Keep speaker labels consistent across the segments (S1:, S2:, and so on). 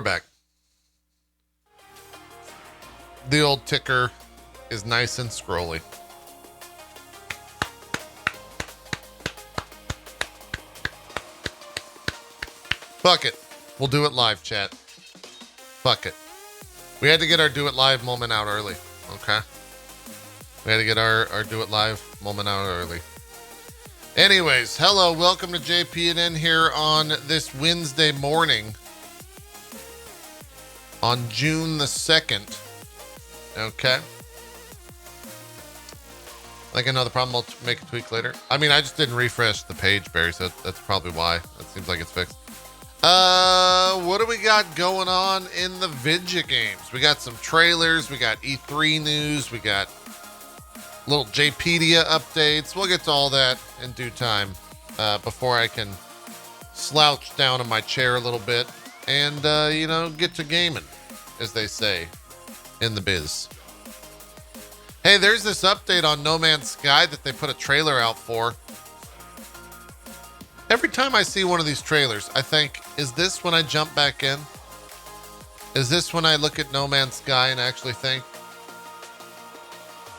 S1: We're back. The old ticker is nice and scrolly. Fuck it. We'll do it live, chat. Fuck it. We had to get our do it live moment out early. Okay. We had to get our do it live moment out early. Anyways, hello. Welcome to JPNN here on this Wednesday morning. On June the 2nd. Okay. I think I know the problem. I'll make a tweak later. I mean, I just didn't refresh the page, Barry, so that's probably why. It seems like it's fixed. What do we got going on in the Vidya games? We got some trailers. We got E3 news. We got little JPedia updates. We'll get to all that in due time before I can slouch down in my chair a little bit and, get to gaming, as they say in the biz. Hey, there's this update on No Man's Sky that they put a trailer out for. Every time I see one of these trailers, I think, is this when I jump back in? Is this when I look at No Man's Sky and actually think,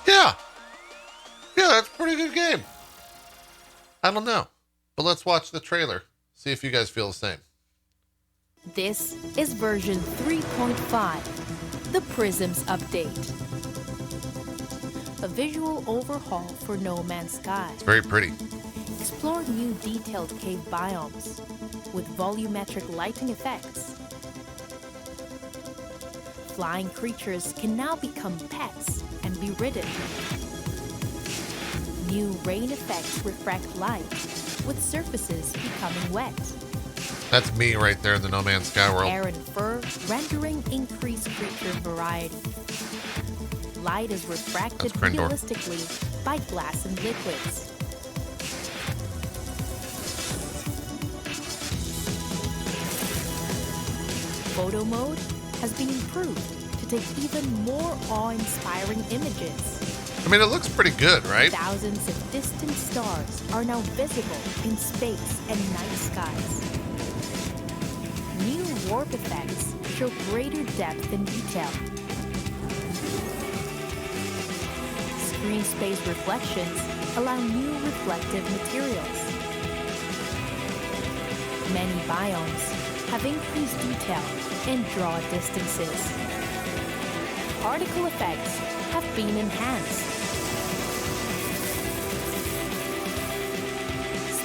S1: yeah, that's a pretty good game. I don't know, but let's watch the trailer. See if you guys feel the same.
S2: This is version 3.5, the Prisms update. A visual overhaul for No Man's Sky.
S1: It's very pretty.
S2: Explore new detailed cave biomes with volumetric lighting effects. Flying creatures can now become pets and be ridden. New rain effects refract light, with surfaces becoming wet.
S1: That's me right there in the No Man's Sky world.
S2: Air and fur rendering increased creature variety. Light is refracted realistically by glass and liquids. Photo mode has been improved to take even more awe-inspiring images.
S1: I mean, it looks pretty good, right?
S2: Thousands of distant stars are now visible in space and night skies. New warp effects show greater depth and detail. Screen space reflections allow new reflective materials. Many biomes have increased detail and draw distances. Particle effects have been enhanced.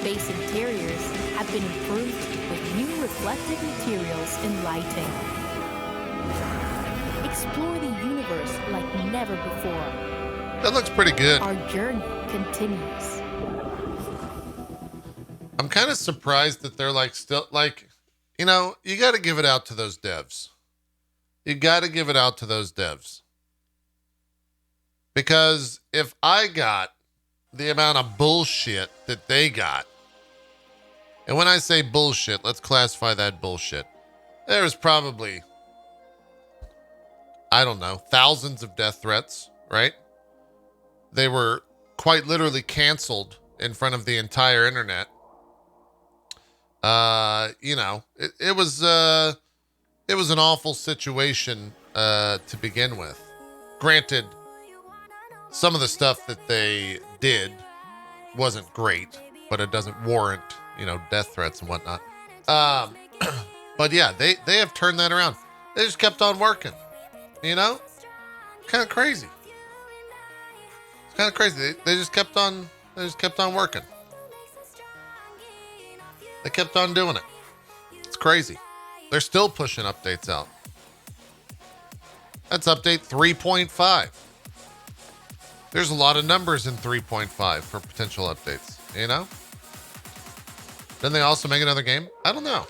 S2: Space interiors have been improved with new reflective materials and lighting. Explore the universe like never before.
S1: That looks pretty good.
S2: Our journey continues.
S1: I'm kind of surprised that they're you got to give it out to those devs. You got to give it out to those devs. Because if I got the amount of bullshit that they got, and when I say bullshit, let's classify that bullshit. There's probably, I don't know, thousands of death threats, right? They were quite literally canceled in front of the entire internet. It was an awful situation to begin with. Granted, some of the stuff that they did wasn't great, but it doesn't warrant, death threats and whatnot. But yeah, they have turned that around. They just kept on working, kind of crazy. It's kind of crazy. They just kept on working. They kept on doing it. It's crazy. They're still pushing updates out. That's update 3.5. There's a lot of numbers in 3.5 for potential updates, Didn't they also make another game? I don't know.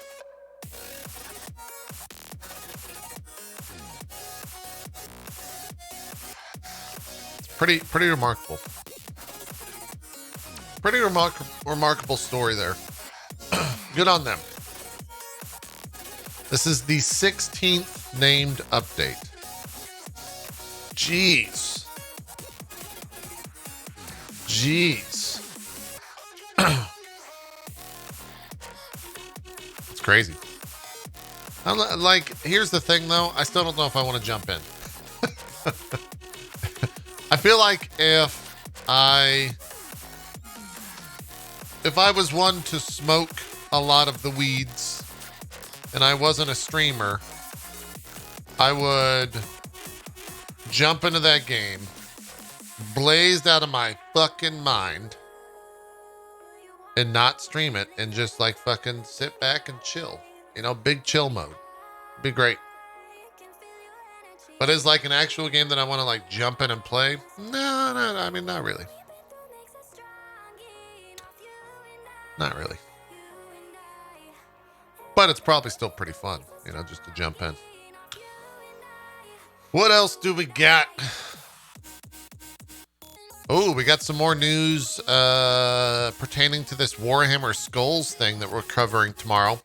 S1: It's pretty remarkable. Pretty remarkable story there. Good on them. This is the 16th named update. Jeez. It's crazy. Like, here's the thing though. I still don't know if I want to jump in. I feel like if I was one to smoke a lot of the weeds and I wasn't a streamer, I would jump into that game, blazed out of my fucking mind, and not stream it and just like fucking sit back and chill. You know, big chill mode. Be great. But as like an actual game that I want to like jump in and play, no, I mean, not really. Not really. But it's probably still pretty fun, you know, just to jump in. What else do we got? Oh, we got some more news pertaining to this Warhammer Skulls thing that we're covering tomorrow.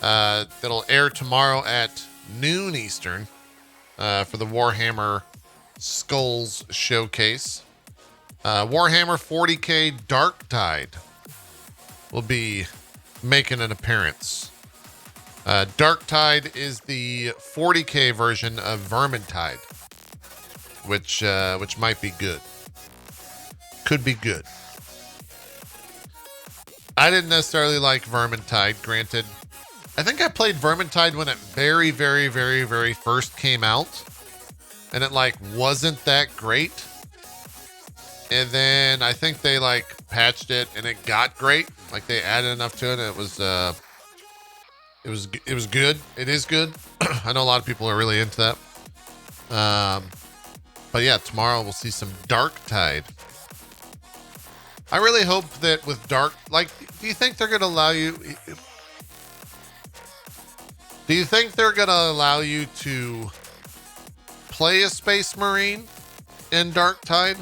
S1: That'll air tomorrow at noon Eastern for the Warhammer Skulls showcase. Warhammer 40k Darktide will be making an appearance. Darktide is the 40k version of Vermintide, which might be good. Could be good. I didn't necessarily like Vermintide, granted. I think I played Vermintide when it very, very, very, very first came out, and it like wasn't that great. And then I think they like patched it and it got great. Like they added enough to it. And it was good. It is good. I know a lot of people are really into that. But yeah, tomorrow we'll see some Darktide. I really hope that with Dark, like, do you think they're going to allow you? Do you think they're going to allow you to play a Space Marine in Darktide?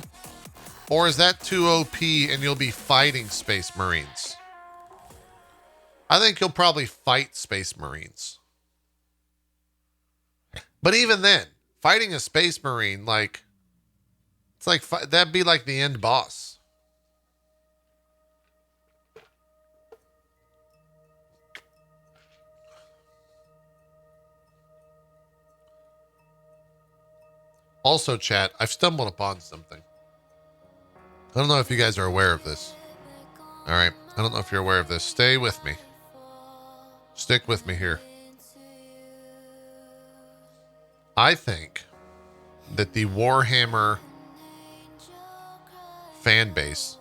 S1: Or is that too OP and you'll be fighting Space Marines? I think you'll probably fight Space Marines. But even then, fighting a Space Marine, like, it's like, that'd be like the end boss. Also, chat, I've stumbled upon something. I don't know if you guys are aware of this. All right. I don't know if you're aware of this. Stay with me. Stick with me here. I think that the Warhammer fan base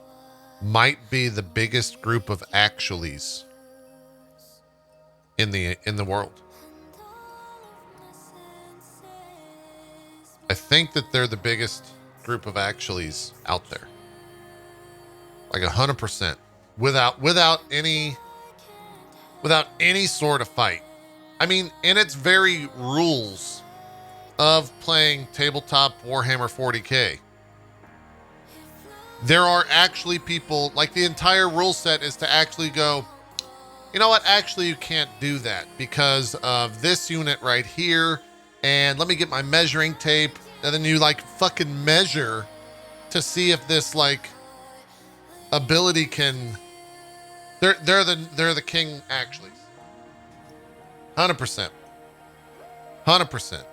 S1: might be the biggest group of actualies in the world. I think that they're the biggest group of actualies out there. Like 100%. Without any sort of fight. I mean, in its very rules of playing tabletop Warhammer 40k, there are actually people, like the entire rule set is to actually go, you know what, actually you can't do that because of this unit right here, and let me get my measuring tape, and then you like fucking measure to see if this like ability can, they're the king actually. 100%. 100%.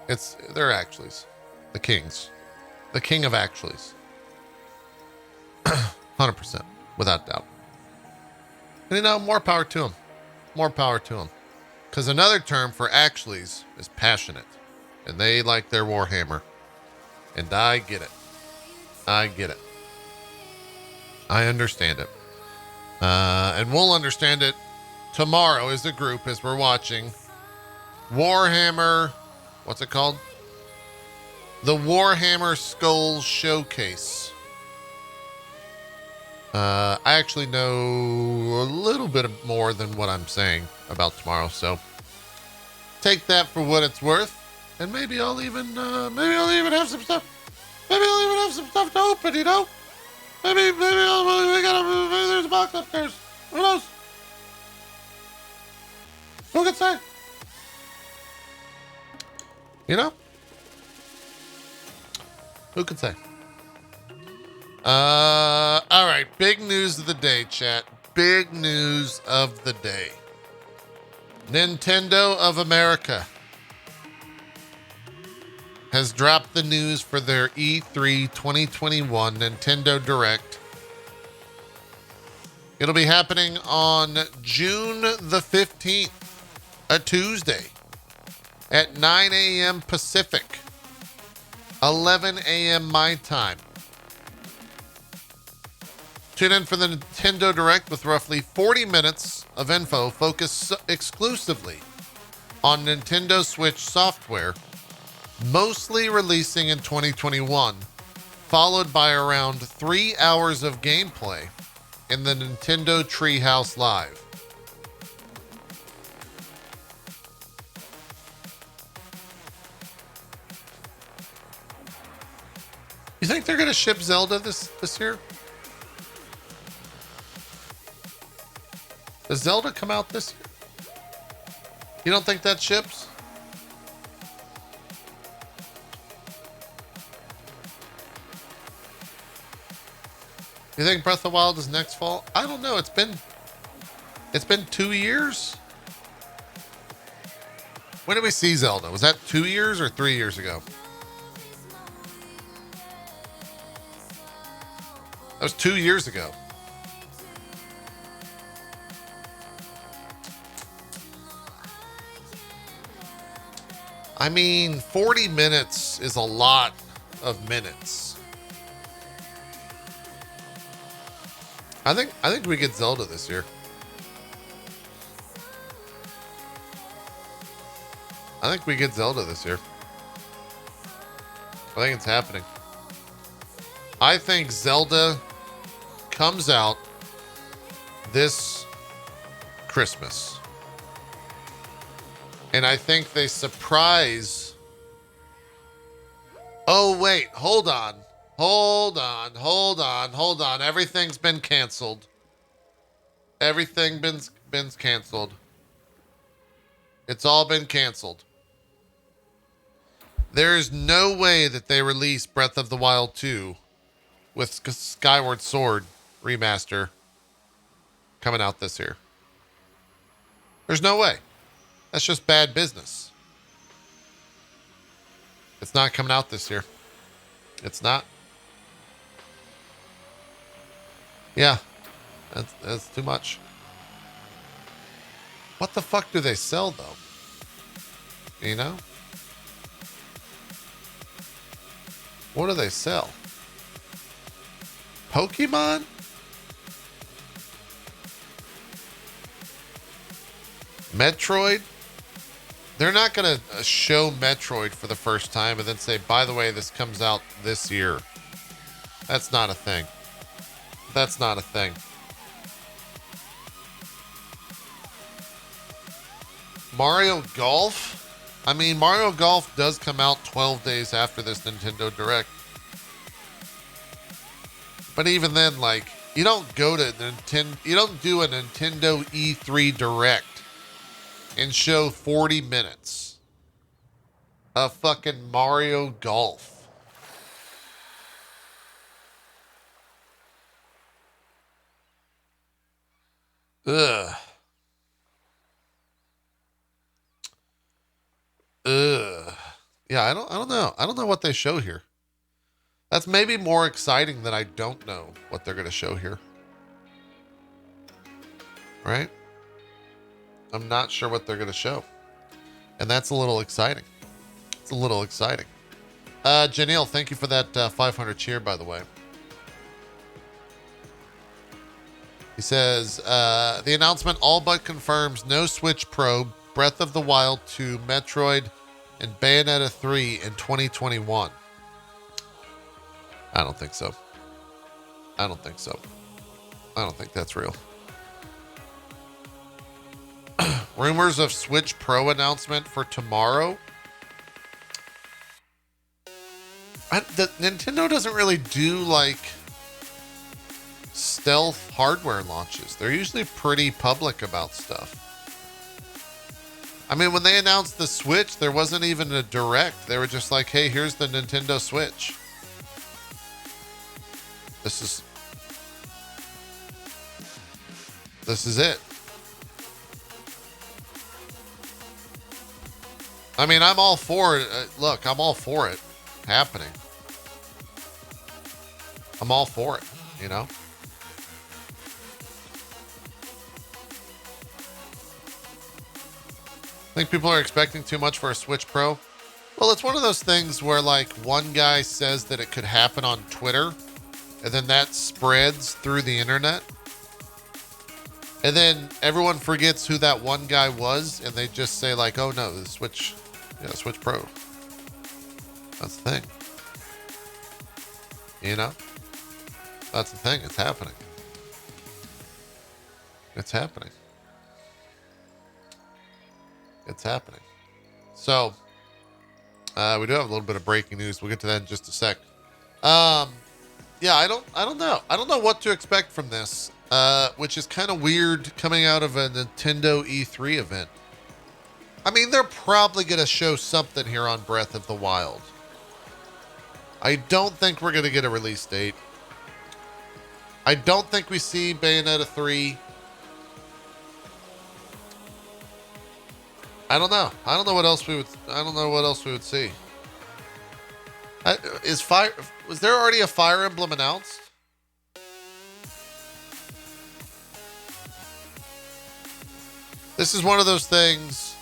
S1: They're actuallys. The kings. The king of actuallys. 100%. Without doubt. And you know, more power to them. More power to them. Because another term for actuallys is passionate. And they like their Warhammer. And I get it. I get it. I understand it. And we'll understand it tomorrow as a group as we're watching Warhammer, what's it called? The Warhammer Skulls Showcase. I actually know a little bit more than what I'm saying about tomorrow, so take that for what it's worth, and maybe I'll even have some stuff. Maybe I'll even have some stuff to open, you know? Maybe there's a box upstairs. Who knows? Who can say? You know? Who can say? All right. Big news of the day, chat. Big news of the day. Nintendo of America has dropped the news for their E3 2021 Nintendo Direct. It'll be happening on June the 15th, a Tuesday, at 9 a.m. Pacific, 11 a.m. my time. Tune in for the Nintendo Direct with roughly 40 minutes of info focused exclusively on Nintendo Switch software, mostly releasing in 2021, followed by around 3 hours of gameplay in the Nintendo Treehouse Live. You think they're going to ship Zelda this year? Does Zelda come out this year? You don't think that ships? You think Breath of the Wild is next fall? I don't know. It's been 2 years. When did we see Zelda? Was that 2 years or 3 years ago? That was 2 years ago. I mean, 40 minutes is a lot of minutes. I think we get Zelda this year. I think we get Zelda this year. I think it's happening. I think Zelda comes out this Christmas. And I think they surprise. Oh, wait. Hold on. Everything's been canceled. Everything been canceled. It's all been canceled. There is no way that they release Breath of the Wild 2 with Skyward Sword remaster coming out this year. There's no way. That's just bad business. It's not coming out this year. It's not. Yeah, that's too much. What the fuck do they sell, though? You know? What do they sell? Pokemon? Metroid? They're not going to show Metroid for the first time and then say, by the way, this comes out this year. That's not a thing. That's not a thing. Mario Golf? I mean, Mario Golf does come out 12 days after this Nintendo Direct. But even then, like, you don't go to Nintendo, you don't do a Nintendo E3 Direct and show 40 minutes of fucking Mario Golf. Ugh. Yeah, I don't know. I don't know what they show here. That's maybe more exciting that I don't know what they're going to show here. Right? I'm not sure what they're going to show. And that's a little exciting. It's a little exciting. Janelle, thank you for that 500 cheer, by the way. He says, the announcement all but confirms no Switch Pro, Breath of the Wild 2, Metroid, and Bayonetta 3 in 2021. I don't think so. I don't think so. I don't think that's real. Rumors of Switch Pro announcement for tomorrow. Nintendo doesn't really do like stealth hardware launches. They're usually pretty public about stuff. I mean, when they announced the Switch, there wasn't even a direct. They were just like, hey, here's the Nintendo Switch. This is it. I mean, I'm all for it. Look, I'm all for it happening. I'm all for it, you know? I think people are expecting too much for a Switch Pro. Well, it's one of those things where, like, one guy says that it could happen on Twitter, and then that spreads through the internet. And then everyone forgets who that one guy was, and they just say, like, oh, no, the Switch Pro. That's the thing. You know? That's the thing. It's happening. It's happening. It's happening. So, we do have a little bit of breaking news. We'll get to that in just a sec. Yeah, I don't know. I don't know what to expect from this, which is kind of weird coming out of a Nintendo E3 event. I mean, they're probably going to show something here on Breath of the Wild. I don't think we're going to get a release date. I don't think we see Bayonetta 3. I don't know. I don't know what else we would see. Was there already a Fire Emblem announced? This is one of those things.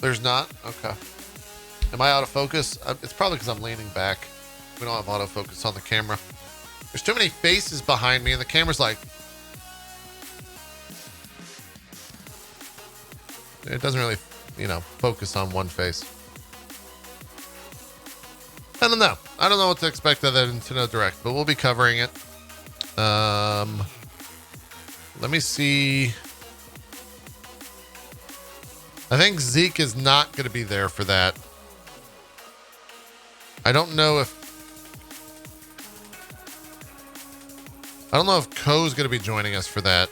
S1: There's not? Okay. Am I out of focus? It's probably because I'm leaning back. We don't have autofocus on the camera. There's too many faces behind me, and the camera's like... It doesn't really, focus on one face. I don't know. I don't know what to expect of that Nintendo Direct, but we'll be covering it. Let me see. I think Zeke is not going to be there for that. I don't know if Ko's going to be joining us for that.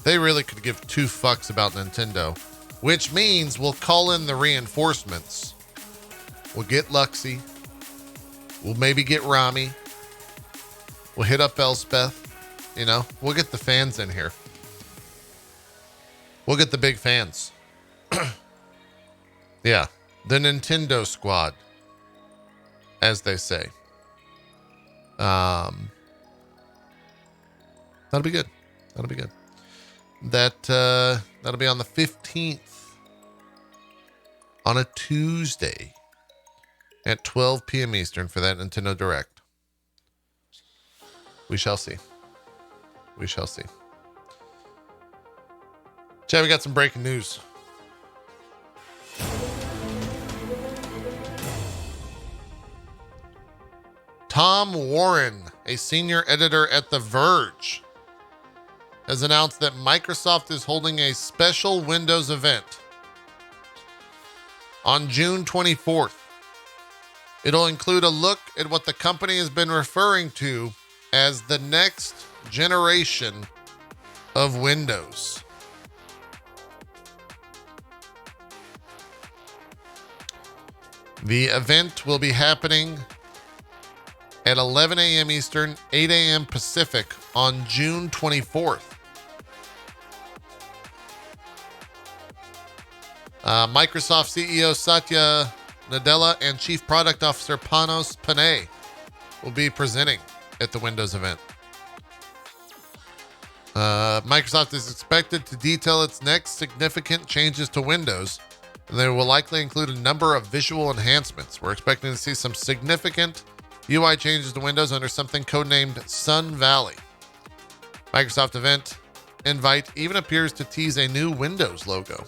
S1: They really could give two fucks about Nintendo. Which means we'll call in the reinforcements. We'll get Luxie. We'll maybe get Rami. We'll hit up Elspeth. We'll get the fans in here. We'll get the big fans. Yeah. The Nintendo squad, as they say. That'll be good. That'll be good. That'll be on the 15th. On a Tuesday at 12 p.m. Eastern for that Nintendo Direct. We shall see. We shall see. Chad, we got some breaking news. Tom Warren, a senior editor at The Verge, has announced that Microsoft is holding a special Windows event on June 24th. It'll include a look at what the company has been referring to as the next generation of Windows. The event will be happening at 11 a.m. Eastern, 8 a.m. Pacific on June 24th. Microsoft CEO Satya Nadella and Chief Product Officer Panos Panay will be presenting at the Windows event. Microsoft is expected to detail its next significant changes to Windows, and they will likely include a number of visual enhancements. We're expecting to see some significant UI changes to Windows under something codenamed Sun Valley. Microsoft event invite even appears to tease a new Windows logo.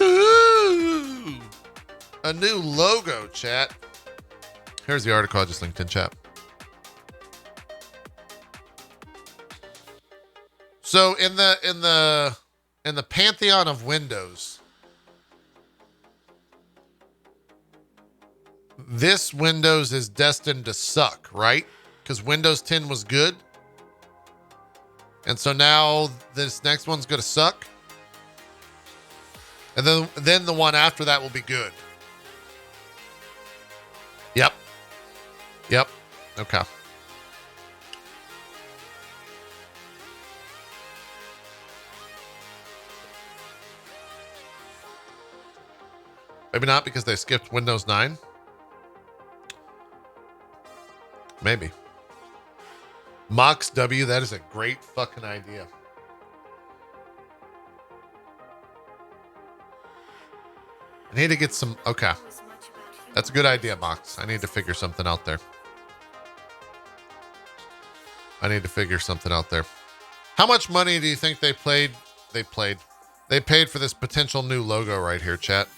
S1: Ooh, a new logo, chat. Here's the article I just linked in chat. So in the pantheon of Windows, this Windows is destined to suck, right? Because Windows 10 was good. And so now this next one's going to suck. And then the one after that will be good. Yep. Okay. Maybe not because they skipped Windows 9. Maybe. Mox W, that is a great fucking idea. I need to get some, okay. That's a good idea, Mox. I need to figure something out there. How much money do you think they paid for this potential new logo right here, chat?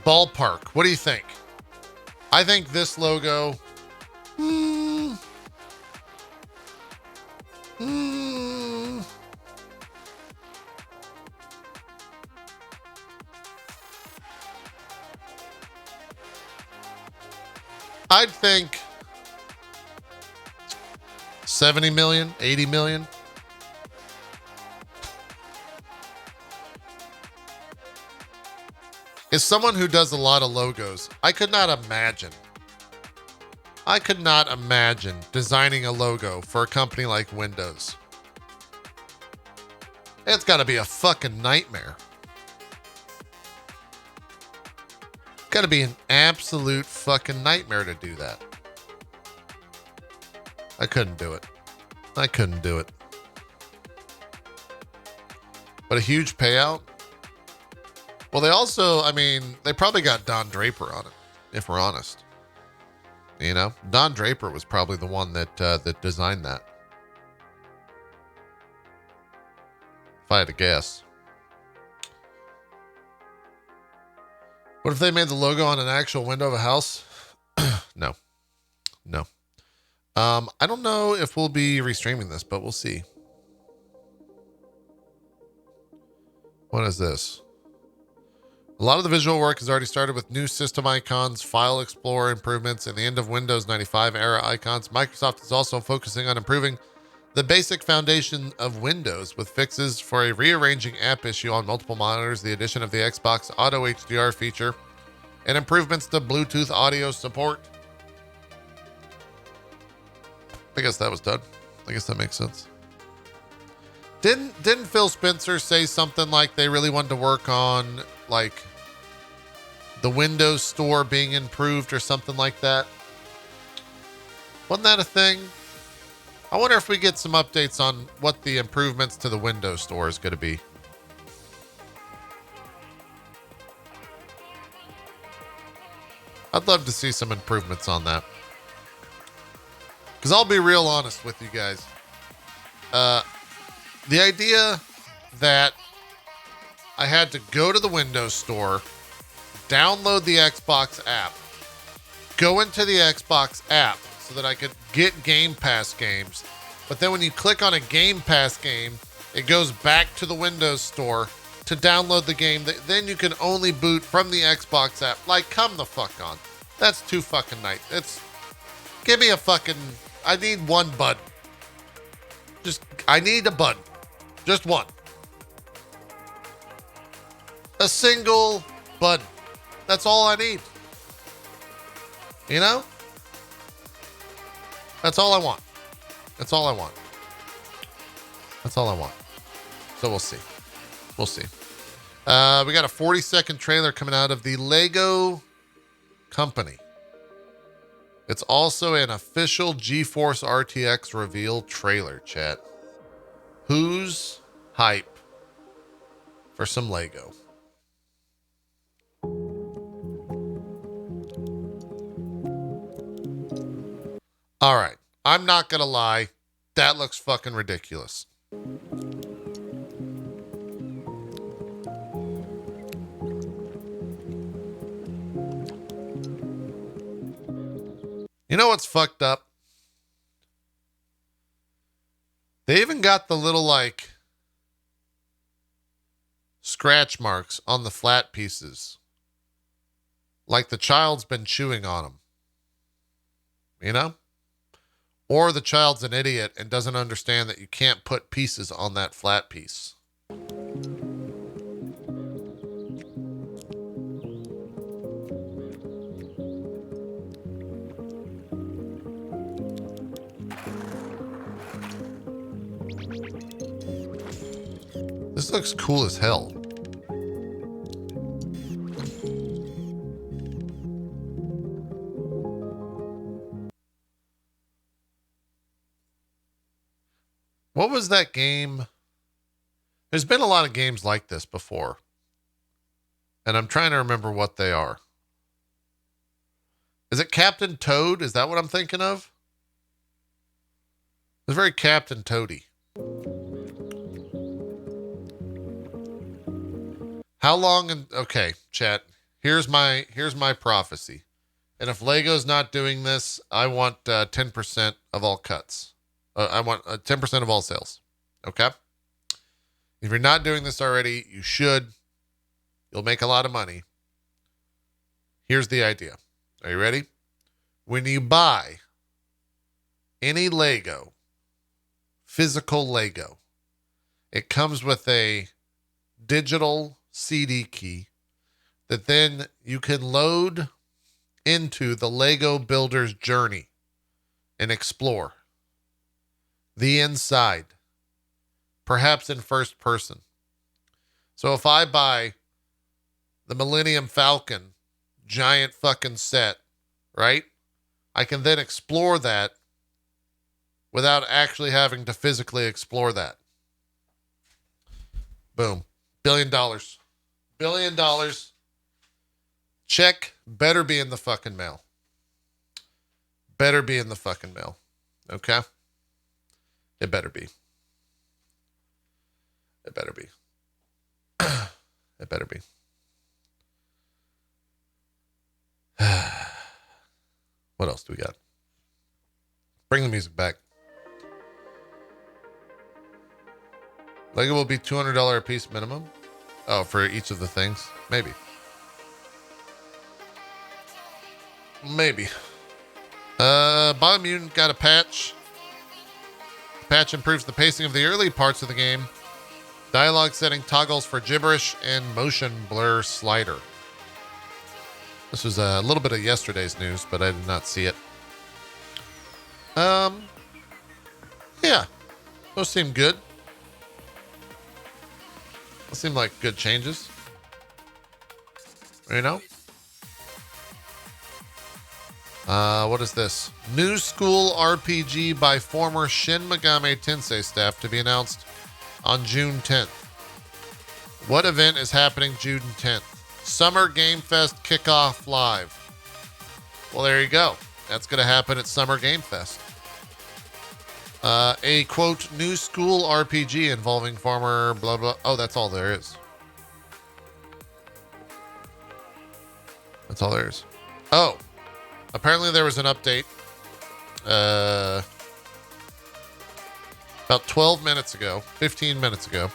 S1: Ballpark. What do you think? I think this logo, I'd think 70 million, 80 million. As someone who does a lot of logos, I could not imagine designing a logo for a company like Windows. It's got to be a fucking nightmare. Got to be an absolute fucking nightmare to do that. I couldn't do it. But a huge payout? Well, they also, I mean, they probably got Don Draper on it, if we're honest. You know, Don Draper was probably the one that designed that. If I had to guess. What if they made the logo on an actual window of a house? No. I don't know if we'll be restreaming this, but we'll see. What is this? A lot of the visual work has already started with new system icons, file explorer improvements, and the end of Windows 95 era icons. Microsoft is also focusing on improving the basic foundation of Windows with fixes for a rearranging app issue on multiple monitors, the addition of the Xbox Auto HDR feature, and improvements to Bluetooth audio support. I guess that was done. I guess that makes sense. Didn't Phil Spencer say something like they really wanted to work on like the Windows Store being improved or something like that? Wasn't that a thing? I wonder if we get some updates on what the improvements to the Windows Store is going to be. I'd love to see some improvements on that. Because I'll be real honest with you guys. The idea that I had to go to the Windows Store, download the Xbox app, go into the Xbox app so that I could get Game Pass games. But then when you click on a Game Pass game, it goes back to the Windows Store to download the game. Then you can only boot from the Xbox app. Like, come the fuck on. That's too fucking nice. Give me a fucking, I need one button. I need a button. Just one. A single button. That's all I need. You know? That's all I want. So we'll see. We got a 40-second trailer coming out of the Lego company. It's also an official GeForce RTX reveal trailer, chat. Who's hype for some Lego? All right. I'm not going to lie. That looks fucking ridiculous. You know what's fucked up? They even got the little, like, scratch marks on the flat pieces. Like the child's been chewing on them. You know? Or the child's an idiot and doesn't understand that you can't put pieces on that flat piece. This looks cool as hell. What was that game? There's been a lot of games like this before. And I'm trying to remember what they are. Is it Captain Toad? Is that what I'm thinking of? It's very Captain Toady. How long? Okay, chat. Here's my prophecy. And if Lego's not doing this, I want 10% of all cuts. I want 10% of all sales. Okay? If you're not doing this already, you should. You'll make a lot of money. Here's the idea. Are you ready? When you buy any Lego, physical Lego, it comes with a digital CD key that then you can load into the Lego Builder's journey and explore the inside, perhaps in first person. So if I buy the Millennium Falcon giant fucking set, right? I can then explore that without actually having to physically explore that. Boom. $1 billion. $1 billion. Check better be in the fucking mail. Better be in the fucking mail. Okay? It better be. It better be. It better be. What else do we got? Bring the music back. Lego will be $200 a piece minimum. Oh, for each of the things? Maybe. Maybe. Biomutant got a patch. The patch improves the pacing of the early parts of the game. Dialogue setting toggles for gibberish and motion blur slider. This was a little bit of yesterday's news, but I did not see it. Yeah. Those seem good. Those seem like good changes. You know? What is this? New school RPG by former Shin Megami Tensei staff to be announced on June 10th. What event is happening June 10th? Summer Game Fest Kickoff Live. Well, there you go. That's going to happen at Summer Game Fest. A, quote, new school RPG involving former blah, blah. Oh, that's all there is. That's all there is. Oh, apparently there was an update about 12 minutes ago, 15 minutes ago.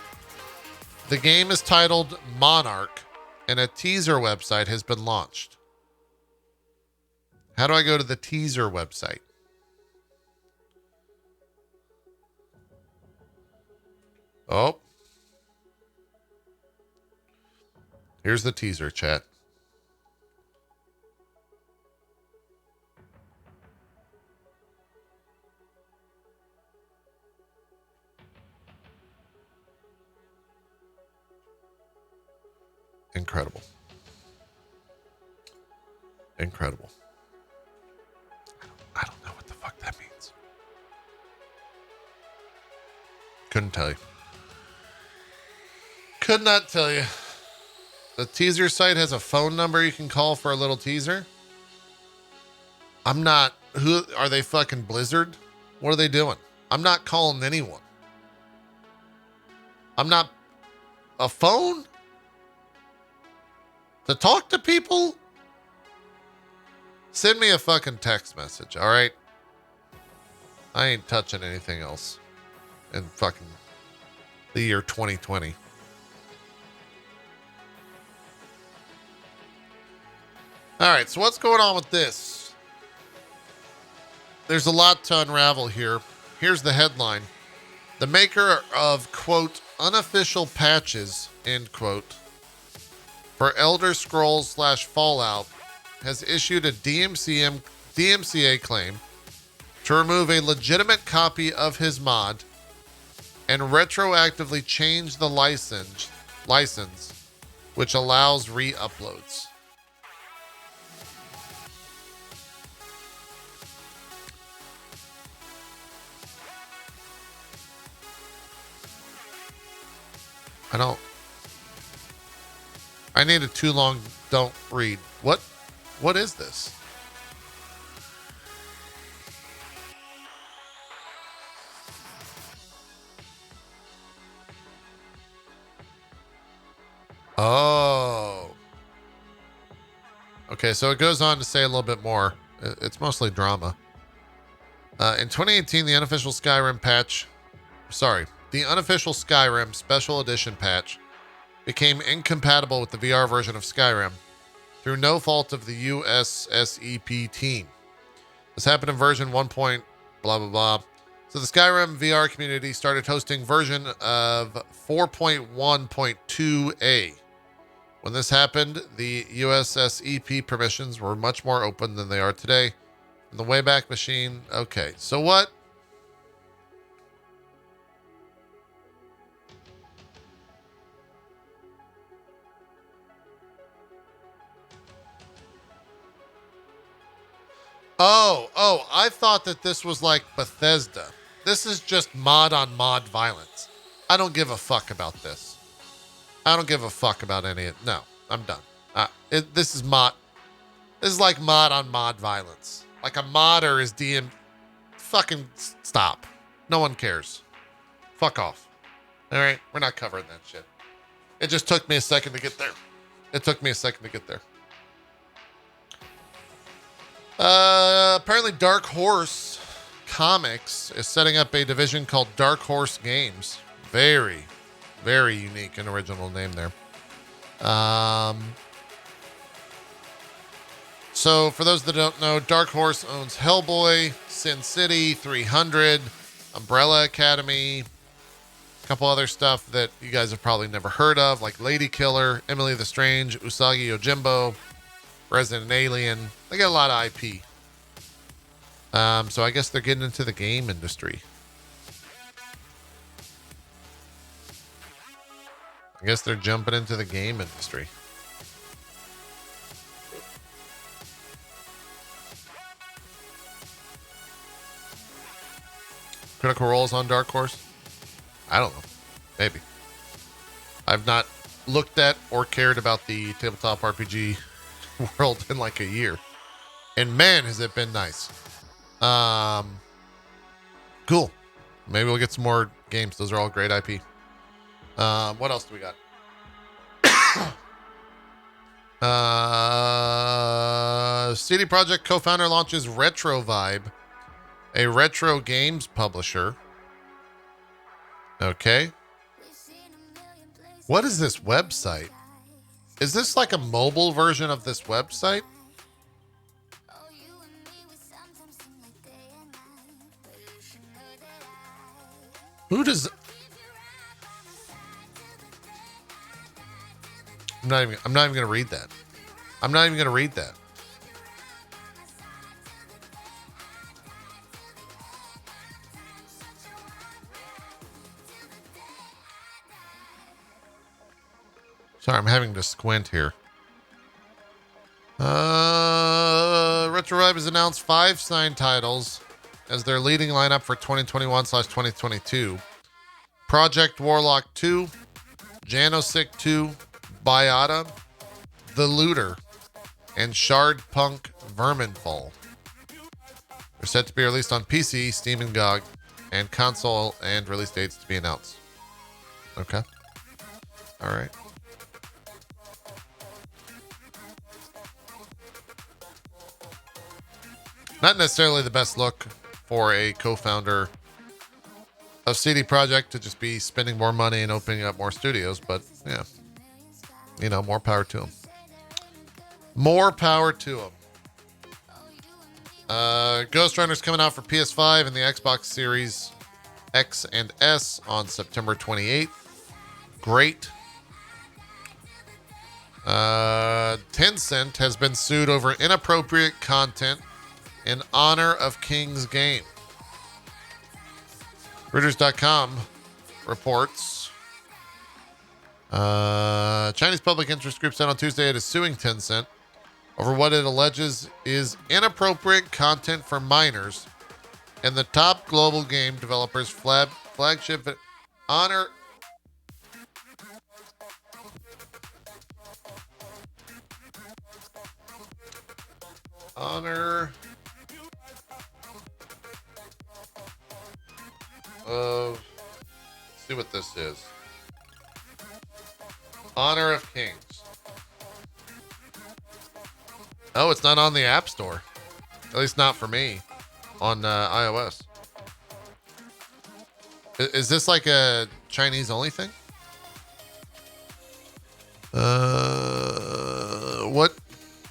S1: The game is titled Monarch, and a teaser website has been launched. How do I go to the teaser website? Oh. Here's the teaser, chat. Incredible. Incredible. I don't know what the fuck that means. Couldn't tell you. Could not tell you. The teaser site has a phone number you can call for a little teaser. I'm not. Who are they? Fucking Blizzard? What are they doing? I'm not calling anyone. I'm not. A phone? To talk to people? Send me a fucking text message, all right? I ain't touching anything else in fucking the year 2020. All right, so what's going on with this? There's a lot to unravel here. Here's the headline. The maker of, quote, unofficial patches, end quote, for Elder Scrolls / Fallout has issued a DMCA claim to remove a legitimate copy of his mod and retroactively change the license, which allows re-uploads. I don't. I need a too long don't read. What is this? Oh. Okay, so it goes on to say a little bit more. It's mostly drama. In 2018, the unofficial Skyrim Special Edition patch became incompatible with the VR version of Skyrim through no fault of the USSEP team. This happened in version 1. Blah blah blah. So the Skyrim VR community started hosting version of 4.1.2a. When this happened, the USSEP permissions were much more open than they are today. In the Wayback Machine, okay, so what? Oh, I thought that this was like Bethesda. This is just mod on mod violence. I don't give a fuck about this. I don't give a fuck about any of it. No, I'm done. This is mod. This is like mod on mod violence. Like a modder is DM. Fucking stop. No one cares. Fuck off. All right, we're not covering that shit. It just took me a second to get there. Apparently Dark Horse Comics is setting up a division called Dark Horse Games. Very, very unique and original name there. So for those that don't know, Dark Horse owns Hellboy, Sin City, 300, Umbrella Academy, a couple other stuff that you guys have probably never heard of, like Lady Killer, Emily the Strange, Usagi Yojimbo, Resident Alien. They got a lot of IP. So I guess they're getting into the game industry. I guess they're jumping into the game industry. Critical Role's on Dark Horse? I don't know. Maybe. I've not looked at or cared about the tabletop RPG world in like a year. And man, has it been nice. Cool. Maybe we'll get some more games. Those are all great IP. What else do we got? CD Projekt co-founder launches Retro Vibe, a retro games publisher. Okay. What is this website? Is this like a mobile version of this website? Who does... I'm not even going to read that. I'm not even going to read that. Sorry, I'm having to squint here. Retro Vibe has announced 5 signed titles as their leading lineup for 2021/2022. Project Warlock 2, Janosik 2, Biata, The Looter, and Shard Punk Verminfall. They're set to be released on PC, Steam, and GOG, and console, and release dates to be announced. Okay. All right. Not necessarily the best look for a co-founder of CD Projekt to just be spending more money and opening up more studios, but yeah, you know, more power to them. More power to them. Ghost Runner's coming out for PS5 and the Xbox Series X and S on September 28th. Great. Tencent has been sued over inappropriate content in honor of King's Game. Reuters.com reports Chinese public interest group said on Tuesday it is suing Tencent over what it alleges is inappropriate content for minors and the top global game developers flagship honor. Honor of... Let's see what this is. Honor of Kings. Oh, it's not on the App Store. At least not for me. On iOS. Is this like a Chinese only thing?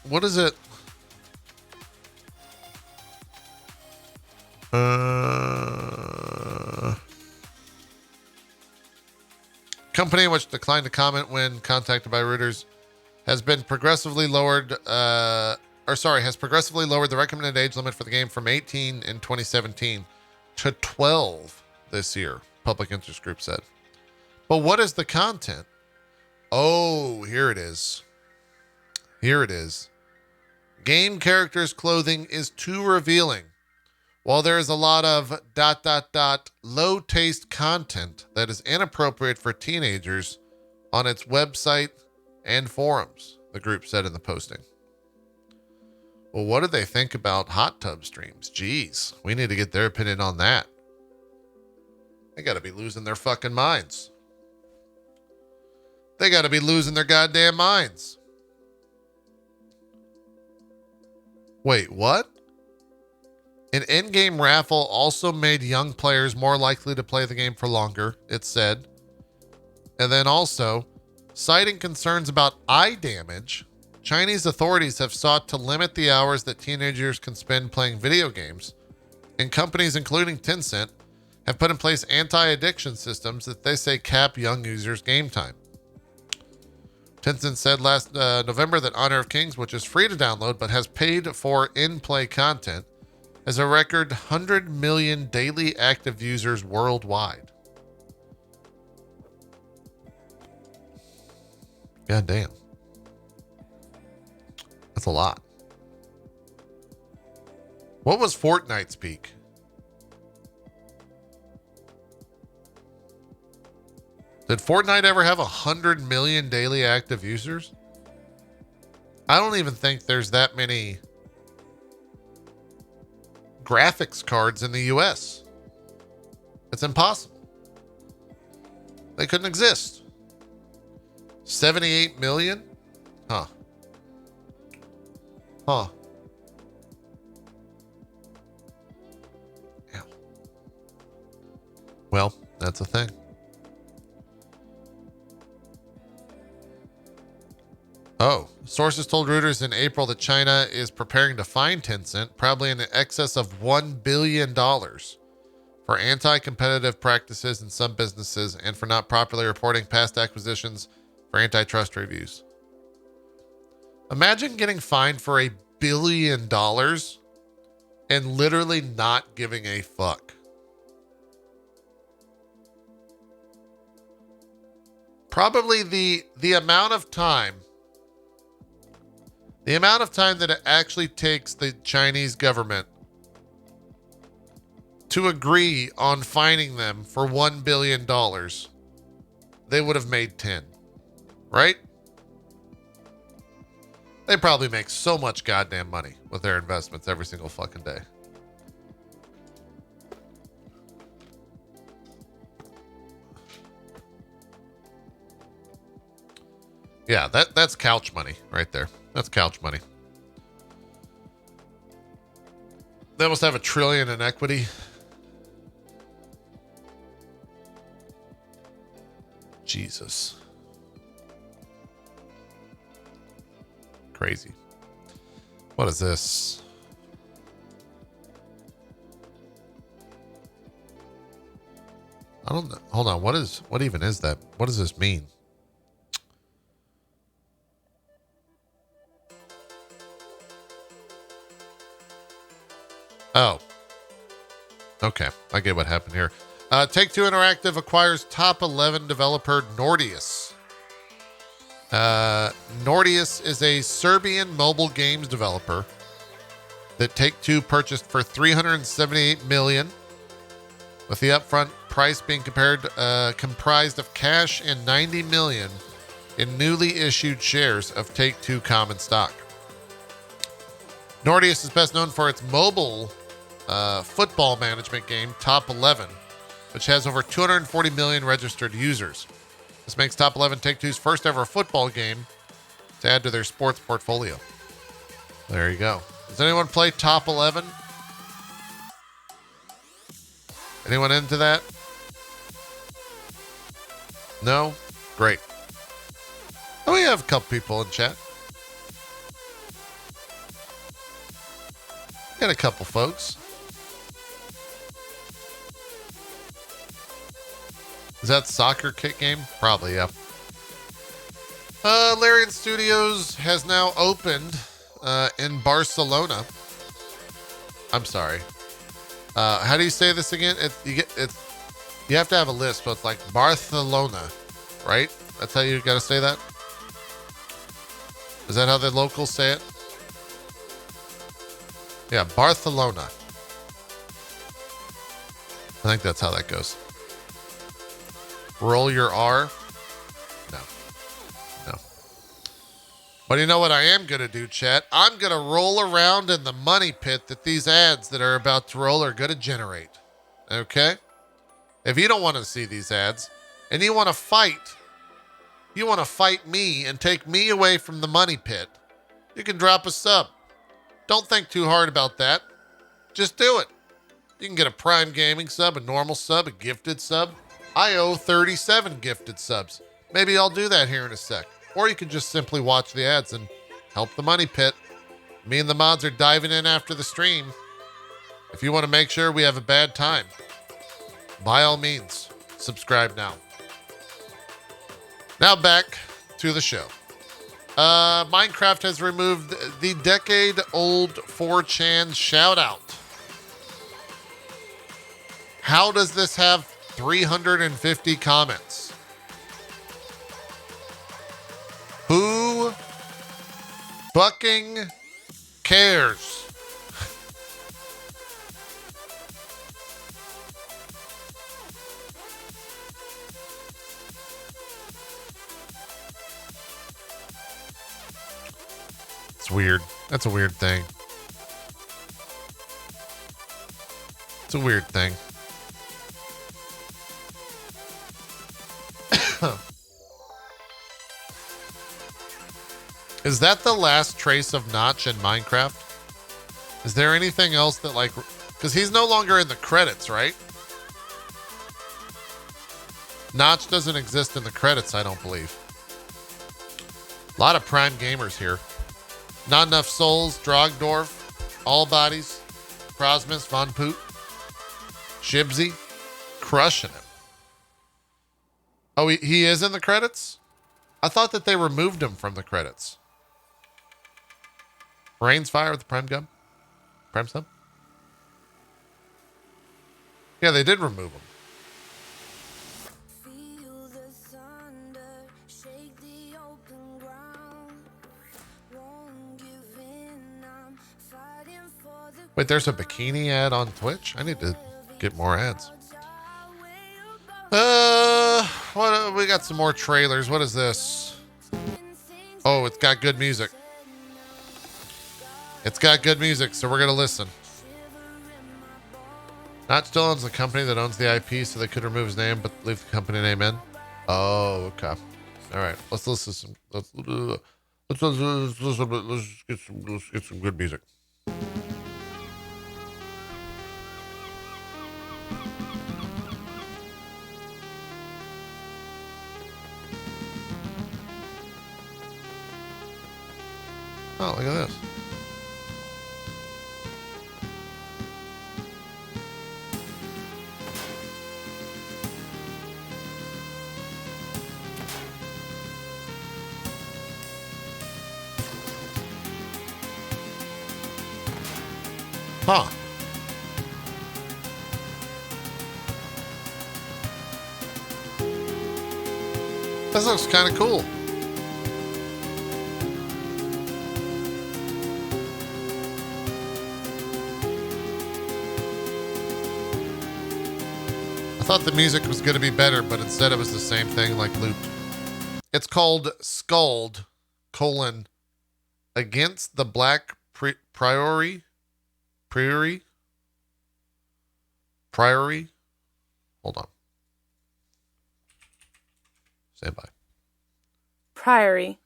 S1: What is it? Company which declined to comment when contacted by Reuters has progressively lowered the recommended age limit for the game from 18 in 2017 to 12 this year, Public Interest Group said. But what is the content? Oh, here it is. Here it is. Game characters' clothing is too revealing. While there is a lot of ... low taste content that is inappropriate for teenagers on its website and forums, the group said in the posting. Well, what do they think about hot tub streams? Jeez, we need to get their opinion on that. They got to be losing their fucking minds. They got to be losing their goddamn minds. Wait, what? An in-game raffle also made young players more likely to play the game for longer, it said. And then also, citing concerns about eye damage, Chinese authorities have sought to limit the hours that teenagers can spend playing video games, and companies including Tencent have put in place anti-addiction systems that they say cap young users' game time. Tencent said last November that Honor of Kings, which is free to download but has paid for in-play content, has a record 100 million daily active users worldwide. God damn. That's a lot. What was Fortnite's peak? Did Fortnite ever have 100 million daily active users? I don't even think there's that many graphics cards in the US. It's impossible. They couldn't exist. 78 million? Huh. Huh. Yeah. Well, that's a thing. Oh, sources told Reuters in April that China is preparing to fine Tencent, probably in excess of $1 billion, for anti-competitive practices in some businesses and for not properly reporting past acquisitions for antitrust reviews. Imagine getting fined for $1 billion and literally not giving a fuck. Probably the amount of time that it actually takes the Chinese government to agree on fining them for $1 billion, they would have made 10, right? They probably make so much goddamn money with their investments every single fucking day. Yeah, that's couch money right there. That's couch money. They must have $1 trillion in equity. Jesus. Crazy. What is this? I don't know. Hold on. What even is that? What does this mean? Oh. Okay. I get what happened here. Take-Two Interactive acquires top 11 developer Nordeus. Nordeus is a Serbian mobile games developer that Take-Two purchased for $378 million, with the upfront price being comprised of cash and $90 million in newly issued shares of Take-Two common stock. Nordeus is best known for its mobile football management game, Top 11, which has over 240 million registered users. This makes Top 11 Take-Two's first ever football game to add to their sports portfolio. There you go. Does anyone play Top 11? Anyone into that? No? Great. Oh, we have a couple people in chat. Got a couple folks. Is that soccer kit game? Probably, yeah. Larian Studios has now opened in Barcelona. I'm sorry. How do you say this again? You have to have a list, so it's like Barcelona, right? That's how you got to say that? Is that how the locals say it? Yeah, Barcelona. I think that's how that goes. Roll your R. No. But you know what I am going to do, chat? I'm going to roll around in the money pit that these ads that are about to roll are going to generate. Okay? If you don't want to see these ads and you want to fight me and take me away from the money pit, you can drop a sub. Don't think too hard about that. Just do it. You can get a Prime Gaming sub, a normal sub, a gifted sub. I owe 37 gifted subs. Maybe I'll do that here in a sec. Or you can just simply watch the ads and help the money pit. Me and the mods are diving in after the stream. If you want to make sure we have a bad time, by all means, subscribe now. Now back to the show. Minecraft has removed the decade-old 4chan shout-out. How does this have 350 comments? Who fucking cares? It's weird. That's a weird thing. It's a weird thing. Is that the last trace of Notch in Minecraft? Is there anything else that like, because he's no longer in the credits, right? Notch doesn't exist in the credits, I don't believe. A lot of Prime gamers here. Not Enough Souls, Drogdorf, All Bodies, Prosmus, Von Poot, Shibsy, crushing it. Oh, he is in the credits? I thought that they removed him from the credits. Rain's Fire with the Prime Gum? Prime Sub? Yeah, they did remove him. Wait, there's a bikini ad on Twitch? I need to get more ads. What? We got some more trailers. What is this? Oh, it's got good music. It's got good music, so we're going to listen. Notch still owns the company that owns the IP, so they could remove his name, but leave the company name in. Oh, okay. All right. Let's listen. Let's get some good music. Oh, look at this. Huh. This looks kind of cool. I thought the music was going to be better, but instead it was the same thing, like looped. It's called Scald, Against the Black Priory. Hold on. Stand by. Priory.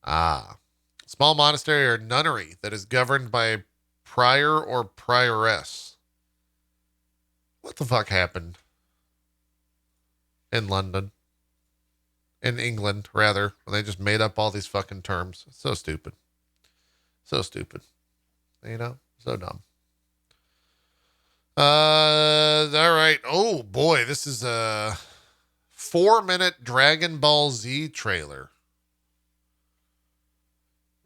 S1: Ah. Small monastery or nunnery that is governed by a prior or prioress. What the fuck happened in London? In England, rather, when they just made up all these fucking terms. So stupid. So stupid. You know? So dumb. All right. Oh boy, this is a 4-minute Dragon Ball Z trailer.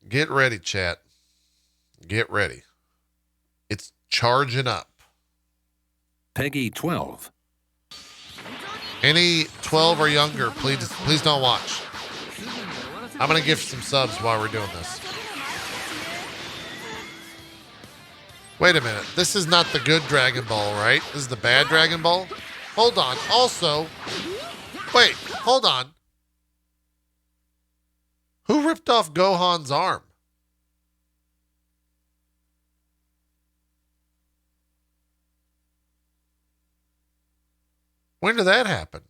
S1: Get ready, chat. Get ready. It's charging up.
S3: Peggy 12.
S1: Any 12 or younger, please don't watch. I'm going to give some subs while we're doing this. Wait a minute. This is not the good Dragon Ball, right? This is the bad Dragon Ball? Hold on. Also, wait, hold on. Who ripped off Gohan's arm? When did that happen?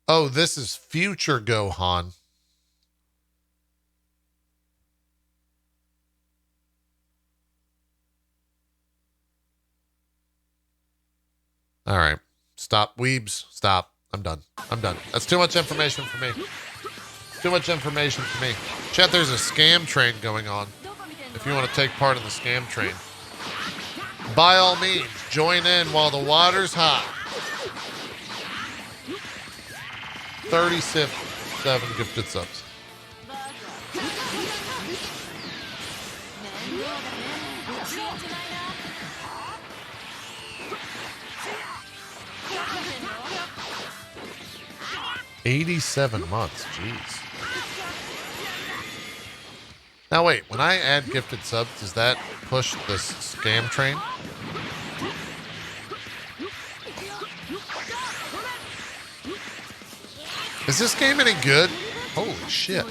S1: Oh, this is future Gohan. All right. Stop, weebs. Stop. I'm done. That's too much information for me. Too much information for me. Chat, there's a scam train going on. If you want to take part in the scam train, by all means, join in while the water's hot. 37 gifted subs. $87 months. Jeez. Now wait, when I add gifted subs, does that push this scam train? Is this game any good? Holy shit.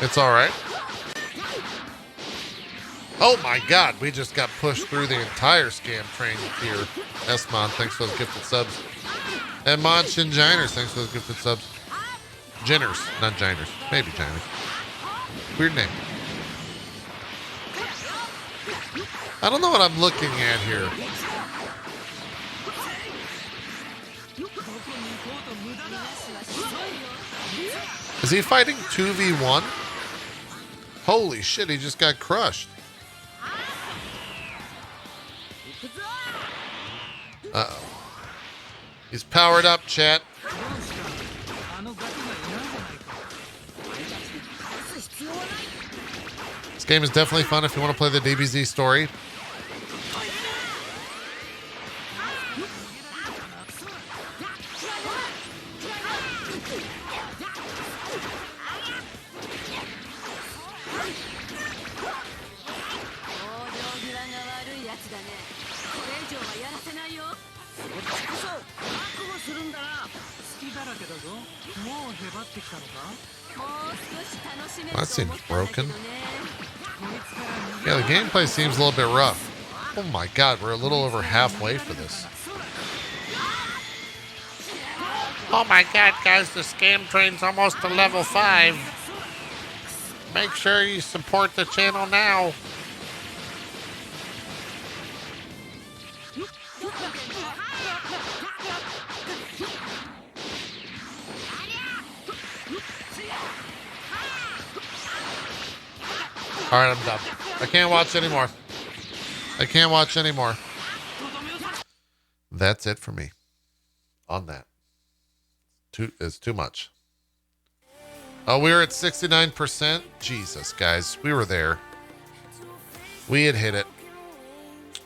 S1: It's alright. Oh my god, we just got pushed through the entire scam train here. Esmon, thanks for the gifted subs. And Mod Shinjiners, thanks for the gifted subs. Jinners, not Jiners. Maybe Jiners. Weird name. I don't know what I'm looking at here. Is he fighting 2v1? Holy shit, he just got crushed. Uh-oh. He's powered up, chat. This game is definitely fun if you want to play the DBZ story. That seems broken. Yeah, the gameplay seems a little bit rough. Oh my god, we're a little over halfway for this. Oh my god, guys, the scam train's almost to level 5. Make sure you support the channel now. All right, I'm done. I can't watch anymore. That's it for me on that. It's too much. Oh, we were at 69%. Jesus, guys. We were there. We had hit it.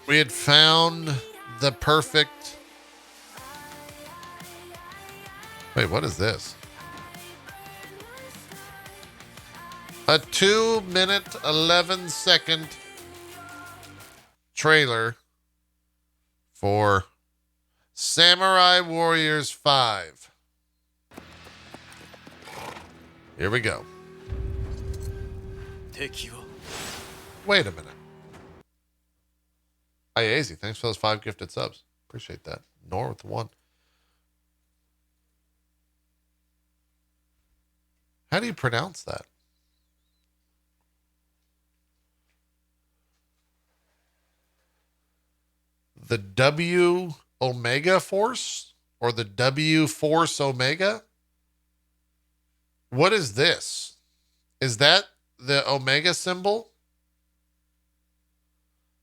S1: We had found the perfect... Wait, what is this? A 2-minute, 11-second trailer for Samurai Warriors 5. Here we go. Wait a minute. Iazy, thanks for those 5 gifted subs. Appreciate that. Nor with the 1. How do you pronounce that? The W Omega Force? Or the W Force Omega? What is this? Is that the Omega symbol?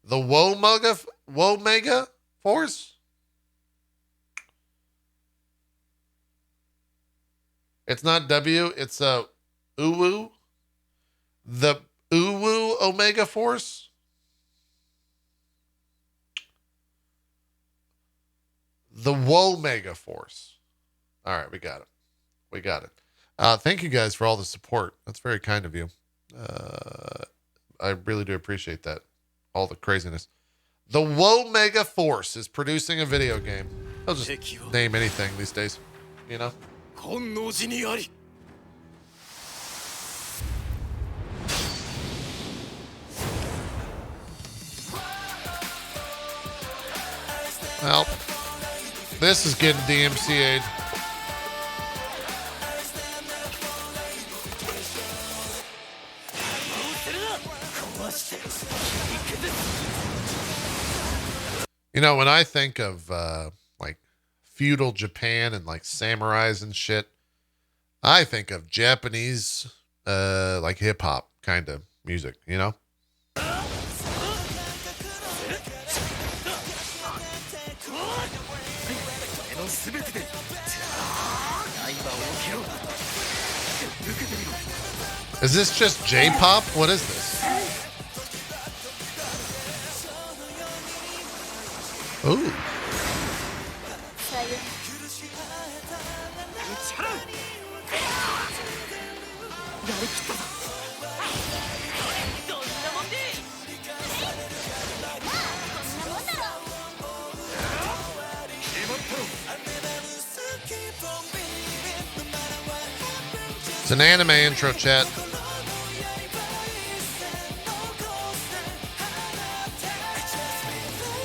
S1: The Womega Force? It's not W, it's a Uwu. The Uwu Omega Force? The Womega Force. All right, we got it. We got it. Thank you guys for all the support. That's very kind of you. I really do appreciate that. All the craziness. The Womega Force is producing a video game. They'll just name anything these days, you know? Well, this is getting DMCA'd. You know, when I think of like feudal Japan and like samurais and shit, I think of Japanese like hip hop kind of music, you know? Is this just J-pop? What is this? Ooh. It's an anime intro, chat.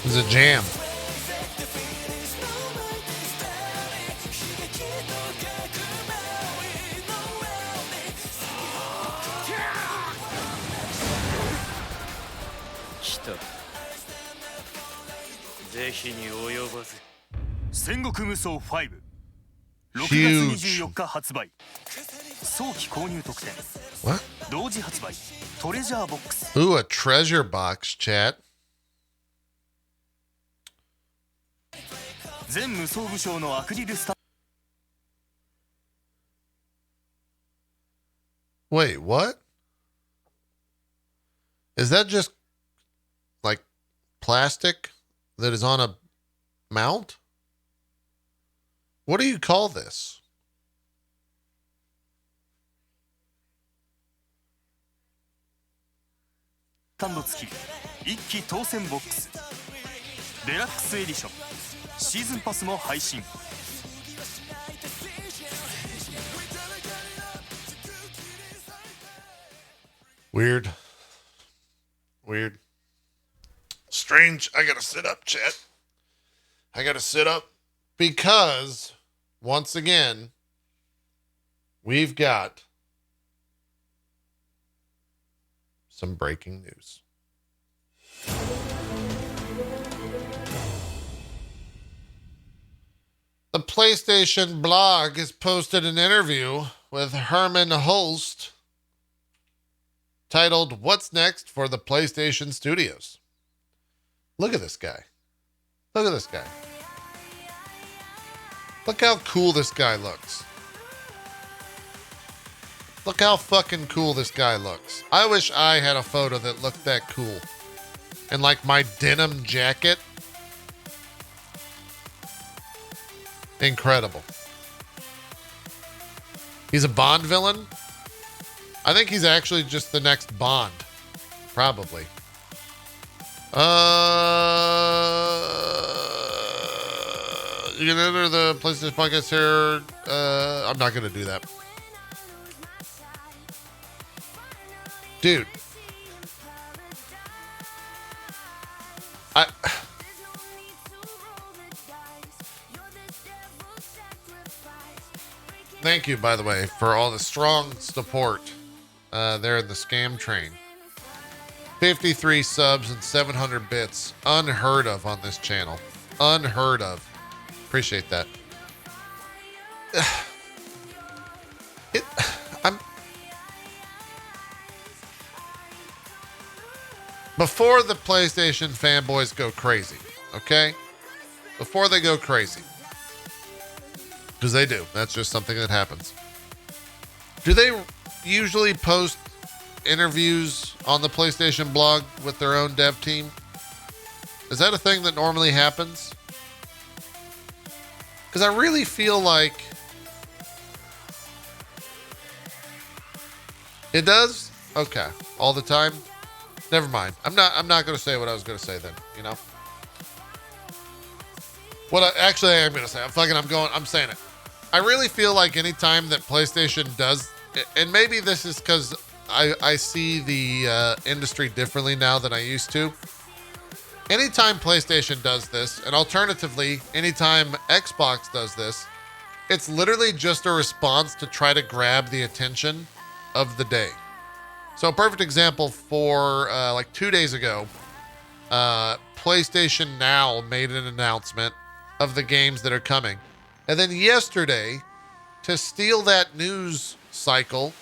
S1: It's a jam. Huge. What? Ooh, a treasure box, chat. Wait, what? Is that just like plastic that is on a mount? What do you call this? Weird. Weird. Strange. I gotta sit up, chat. I gotta sit up because, once again, we've got some breaking news. The PlayStation blog has posted an interview with Herman Holst titled, "What's Next for the PlayStation Studios?" Look at this guy. Look at this guy. Look how cool this guy looks. Look how fucking cool this guy looks. I wish I had a photo that looked that cool. And like my denim jacket. Incredible. He's a Bond villain. I think he's actually just the next Bond. Probably. You can enter the PlayStation podcast here. I'm not going to do that. Dude. Thank you, by the way, for all the strong support there in the scam train. 53 subs and 700 bits. Unheard of on this channel. Unheard of. Appreciate that. Before the PlayStation fanboys go crazy, okay? Before they go crazy. Because they do. That's just something that happens. Do they usually post interviews on the PlayStation blog with their own dev team? Is that a thing that normally happens? Because I really feel like it does. Okay, all the time. Never mind. I'm not going to say what I was going to say then. You know. What I am going to say. I'm saying it. I really feel like anytime that PlayStation does, and maybe this is because I see the industry differently now than I used to. Anytime PlayStation does this, and alternatively, anytime Xbox does this, it's literally just a response to try to grab the attention of the day. So a perfect example for like 2 days ago, PlayStation Now made an announcement of the games that are coming. And then yesterday, to steal that news cycle,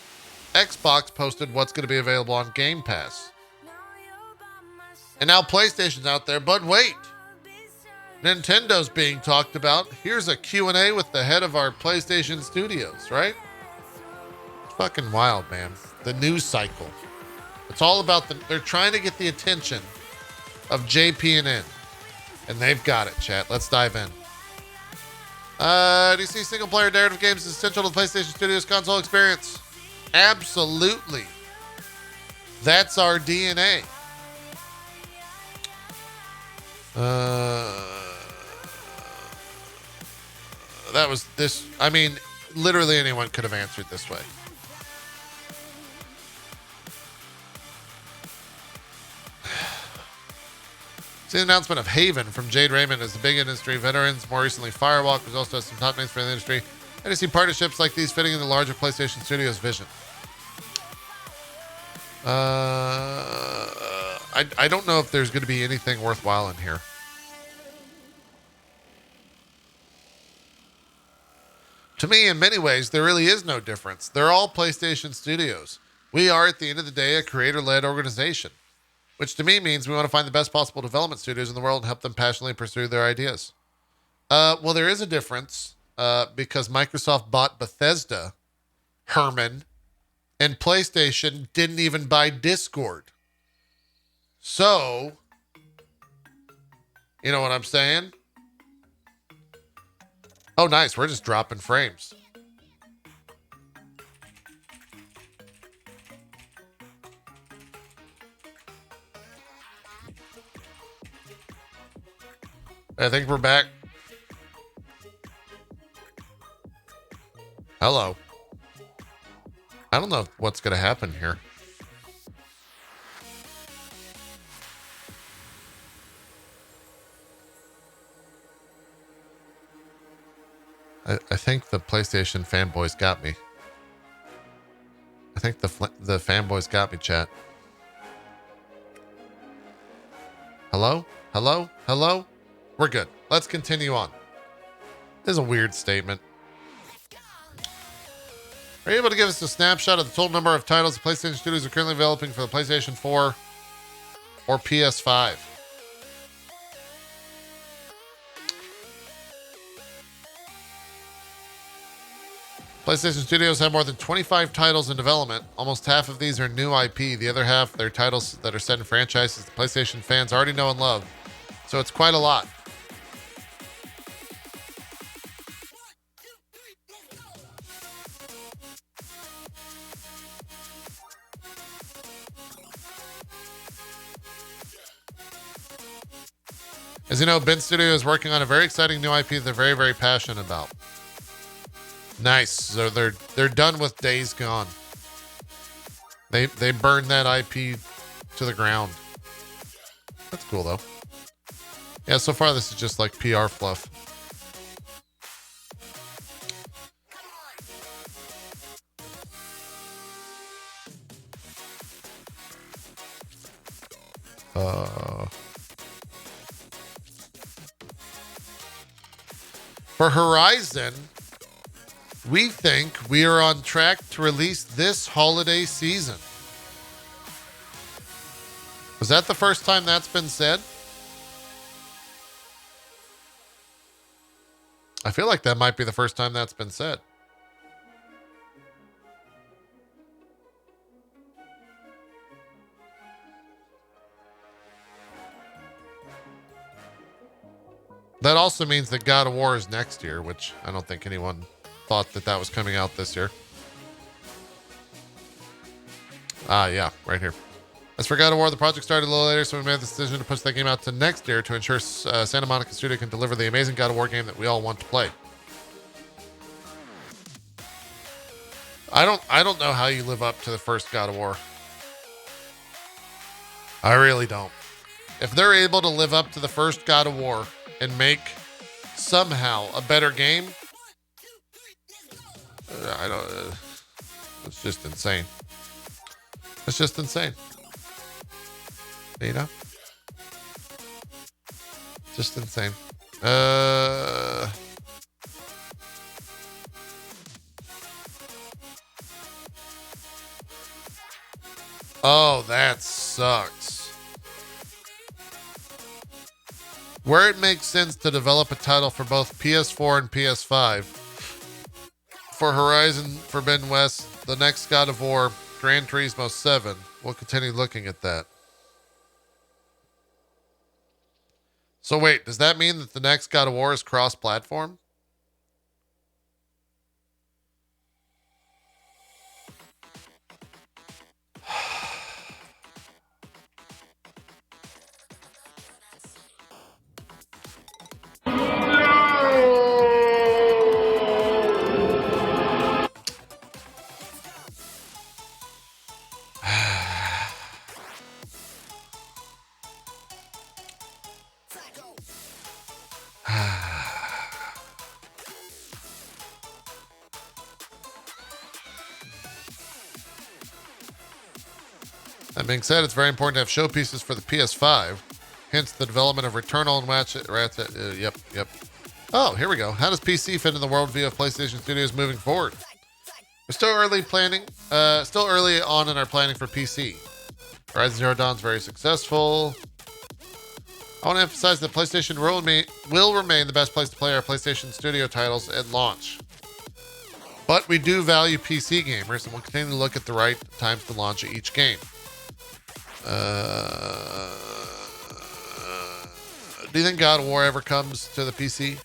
S1: Xbox posted what's going to be available on Game Pass. And now PlayStation's out there, but wait. Nintendo's being talked about. Here's a Q&A with the head of our PlayStation Studios, right? It's fucking wild, man. The news cycle. It's all about they're trying to get the attention of JPNN. And they've got it, chat. Let's dive in. Do you see single-player narrative games as essential to the PlayStation Studios console experience? Absolutely. That's our DNA. That was this. I mean, literally anyone could have answered this way. See the announcement of Haven from Jade Raymond as the big industry veterans. More recently, Firewalk, which also has some top names for the industry. And to see partnerships like these fitting in the larger PlayStation Studios vision. I don't know if there's going to be anything worthwhile in here. To me, in many ways, there really is no difference. They're all PlayStation Studios. We are, at the end of the day, a creator-led organization, which to me means we want to find the best possible development studios in the world and help them passionately pursue their ideas. Well, there is a difference because Microsoft bought Bethesda, Herman, and PlayStation didn't even buy Discord. So, you know what I'm saying? Oh, nice. We're just dropping frames. I think we're back. Hello. I don't know what's going to happen here. I think the PlayStation fanboys got me. I think the fanboys got me, chat. Hello? Hello? Hello? We're good. Let's continue on. This is a weird statement. Are you able to give us a snapshot of the total number of titles the PlayStation Studios are currently developing for the PlayStation 4 or PS5? PlayStation Studios have more than 25 titles in development. Almost half of these are new IP. The other half, they're titles that are set in franchises the PlayStation fans already know and love. So it's quite a lot. As you know, Ben Studio is working on a very exciting new IP they're very, very passionate about. Nice. So they're done with Days Gone. They burned that IP to the ground. That's cool though. Yeah, so far this is just like PR fluff. For Horizon, we think we are on track to release this holiday season. Was that the first time that's been said? I feel like that might be the first time that's been said. That also means that God of War is next year, which I don't think anyone thought that was coming out this year. Yeah, right here. As for God of War, the project started a little later, so we made the decision to push that game out to next year to ensure Santa Monica Studio can deliver the amazing God of War game that we all want to play. I don't know how you live up to the first God of War. I really don't. If they're able to live up to the first God of War and make somehow a better game, it's just insane. It's just insane. You know? Just insane. Oh, that sucks. Where it makes sense to develop a title for both PS4 and PS5. For Horizon Forbidden West, the next God of War, Gran Turismo 7. We'll continue looking at that. So wait, does that mean that the next God of War is cross-platform? That being said, it's very important to have showpieces for the PS5. Hence the development of Returnal and Ratchet. Yep. Oh, here we go. How does PC fit in the worldview of PlayStation Studios moving forward? We're still early on in our planning for PC. Horizon Zero Dawn is very successful. I want to emphasize that PlayStation will remain the best place to play our PlayStation Studio titles at launch. But we do value PC gamers and we'll continue to look at the right times to launch each game. Do you think God of War ever comes to the PC?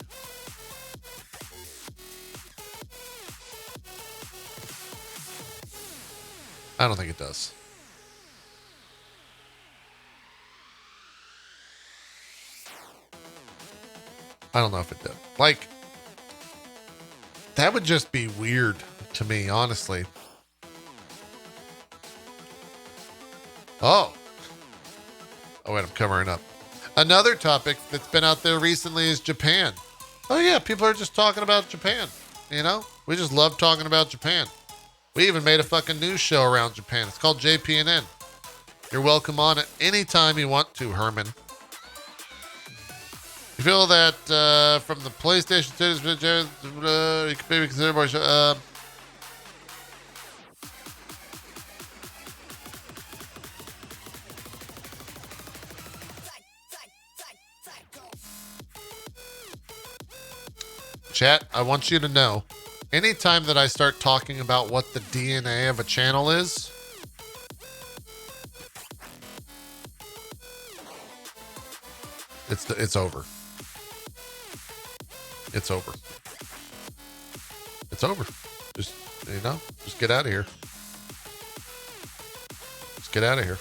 S1: I don't think it does. I don't know if it does. Like, that would just be weird to me, honestly. Oh, wait, I'm covering up. Another topic that's been out there recently is Japan. Oh yeah, people are just talking about Japan. You know, we just love talking about Japan. We even made a fucking news show around Japan. It's called JPNN. You're welcome on it anytime you want to, Herman. You feel that from the PlayStation Studios, you could maybe consider more. Chat, I want you to know, anytime that I start talking about what the DNA of a channel is, it's over. It's over. It's over. Just, just get out of here. Just get out of here.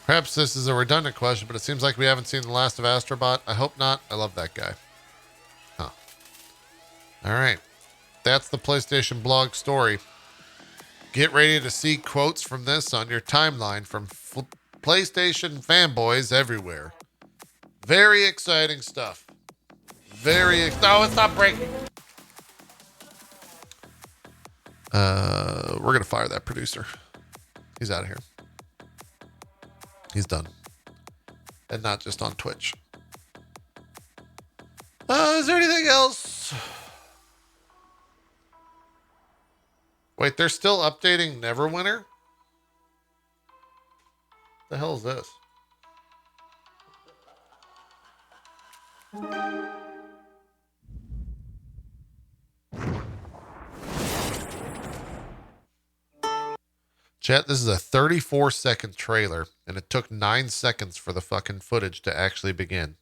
S1: Perhaps this is a redundant question, but it seems like we haven't seen the last of Astrobot. I hope not. I love that guy. Huh. All right. That's the PlayStation blog story. Get ready to see quotes from this on your timeline from PlayStation fanboys everywhere. Very exciting stuff. Oh, it's not breaking. We're going to fire that producer. He's out of here. He's done. And not just on Twitch. Is there anything else? Wait, they're still updating Neverwinter? The hell is this? Chat, this is a 34-second trailer, and it took 9 seconds for the fucking footage to actually begin.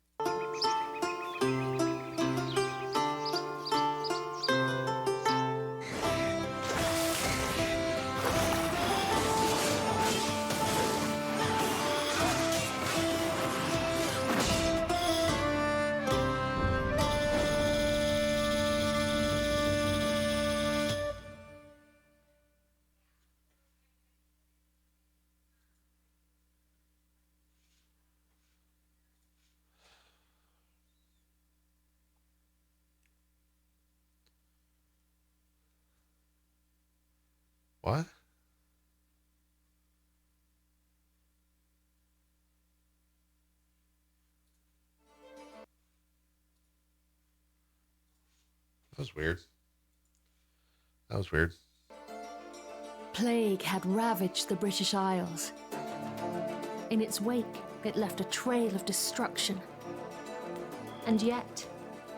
S1: What? That was weird. That was weird.
S2: Plague had ravaged the British Isles. In its wake, it left a trail of destruction. And yet,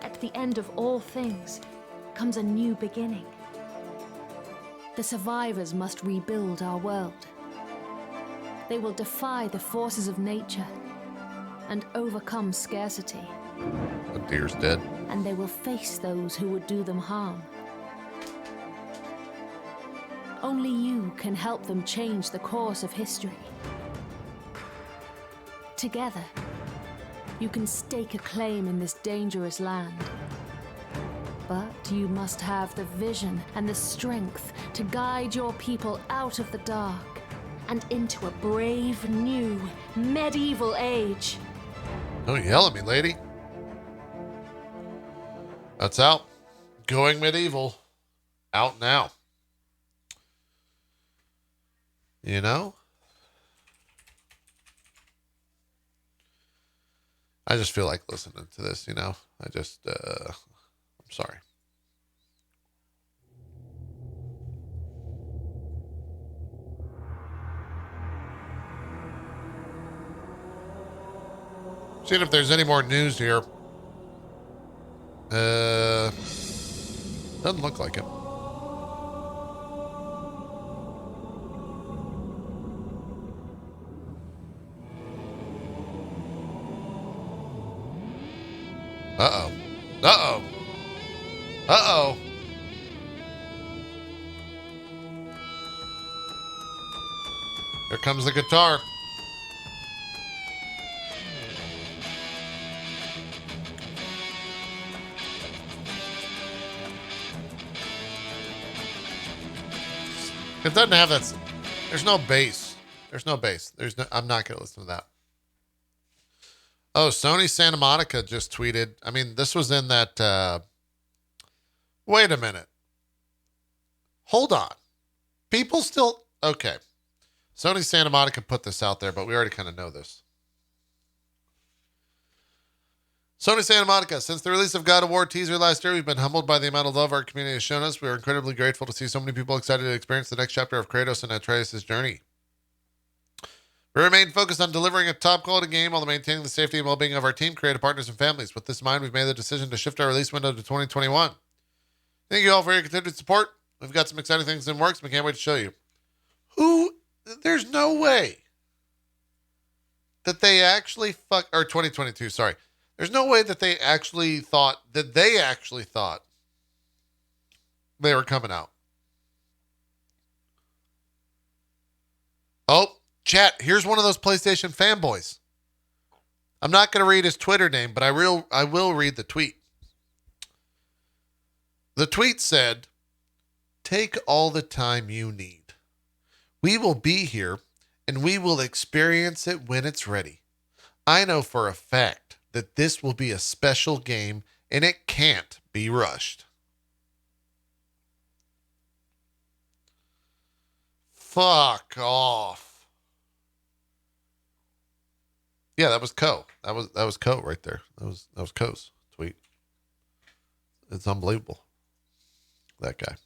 S2: at the end of all things, comes a new beginning. The survivors must rebuild our world. They will defy the forces of nature and overcome scarcity.
S1: The deer's dead.
S2: And they will face those who would do them harm. Only you can help them change the course of history. Together, you can stake a claim in this dangerous land. But you must have the vision and the strength to guide your people out of the dark and into a brave new medieval age.
S1: Don't yell at me, lady. That's out. Going medieval. Out now. You know? I just feel like listening to this, you know? I'm sorry. Seeing if there's any more news here. Doesn't look like it. Uh-oh. Uh-oh. Uh-oh. Here comes the guitar. It doesn't have that. There's no bass. There's no bass. I'm not going to listen to that. Oh, Sony Santa Monica just tweeted. I mean, this was in that. Wait a minute. Hold on. People still. Okay. Sony Santa Monica put this out there, but we already kind of know this. Sony Santa Monica, since the release of God of War teaser last year, we've been humbled by the amount of love our community has shown us. We are incredibly grateful to see so many people excited to experience the next chapter of Kratos and Atreus' journey. We remain focused on delivering a top-quality game while maintaining the safety and well-being of our team, creative partners, and families. With this in mind, we've made the decision to shift our release window to 2021. Thank you all for your continued support. We've got some exciting things in works, and we can't wait to show you. There's no way that they actually or 2022, sorry. There's no way that they actually thought they were coming out. Oh, Chat, here's one of those PlayStation fanboys. I'm not going to read his Twitter name, but I will read the tweet. The tweet said, "Take all the time you need. We will be here, and we will experience it when it's ready. I know for a fact that this will be a special game, and it can't be rushed." Fuck off. Yeah, that was Co. That was Co right there. That was Co's tweet. It's unbelievable. That guy.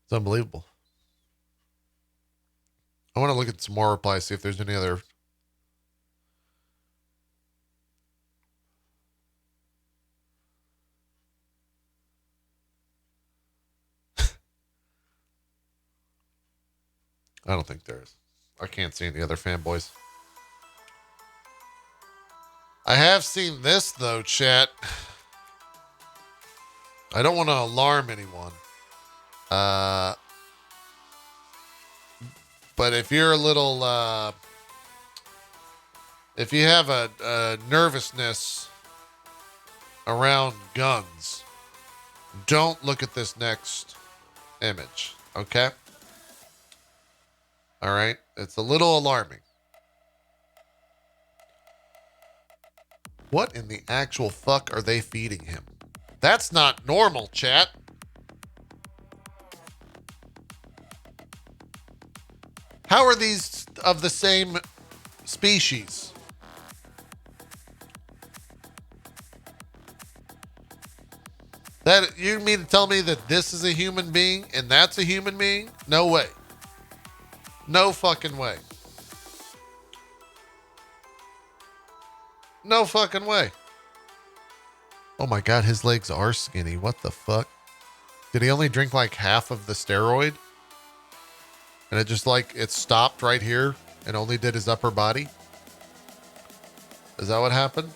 S1: It's unbelievable. I want to look at some more replies, see if there's any other. I don't think there is. I can't see any other fanboys. I have seen this though, chat. I don't want to alarm anyone. But if you're a little, if you have a nervousness around guns, don't look at this next image, okay? All right? It's a little alarming. What in the actual fuck are they feeding him? That's not normal, chat. How are these of the same species? That you mean to tell me that this is a human being and that's a human being? No way. No fucking way. No fucking way. Oh my God, his legs are skinny. What the fuck? Did he only drink like half of the steroid? And it just like, it stopped right here and only did his upper body? Is that what happened?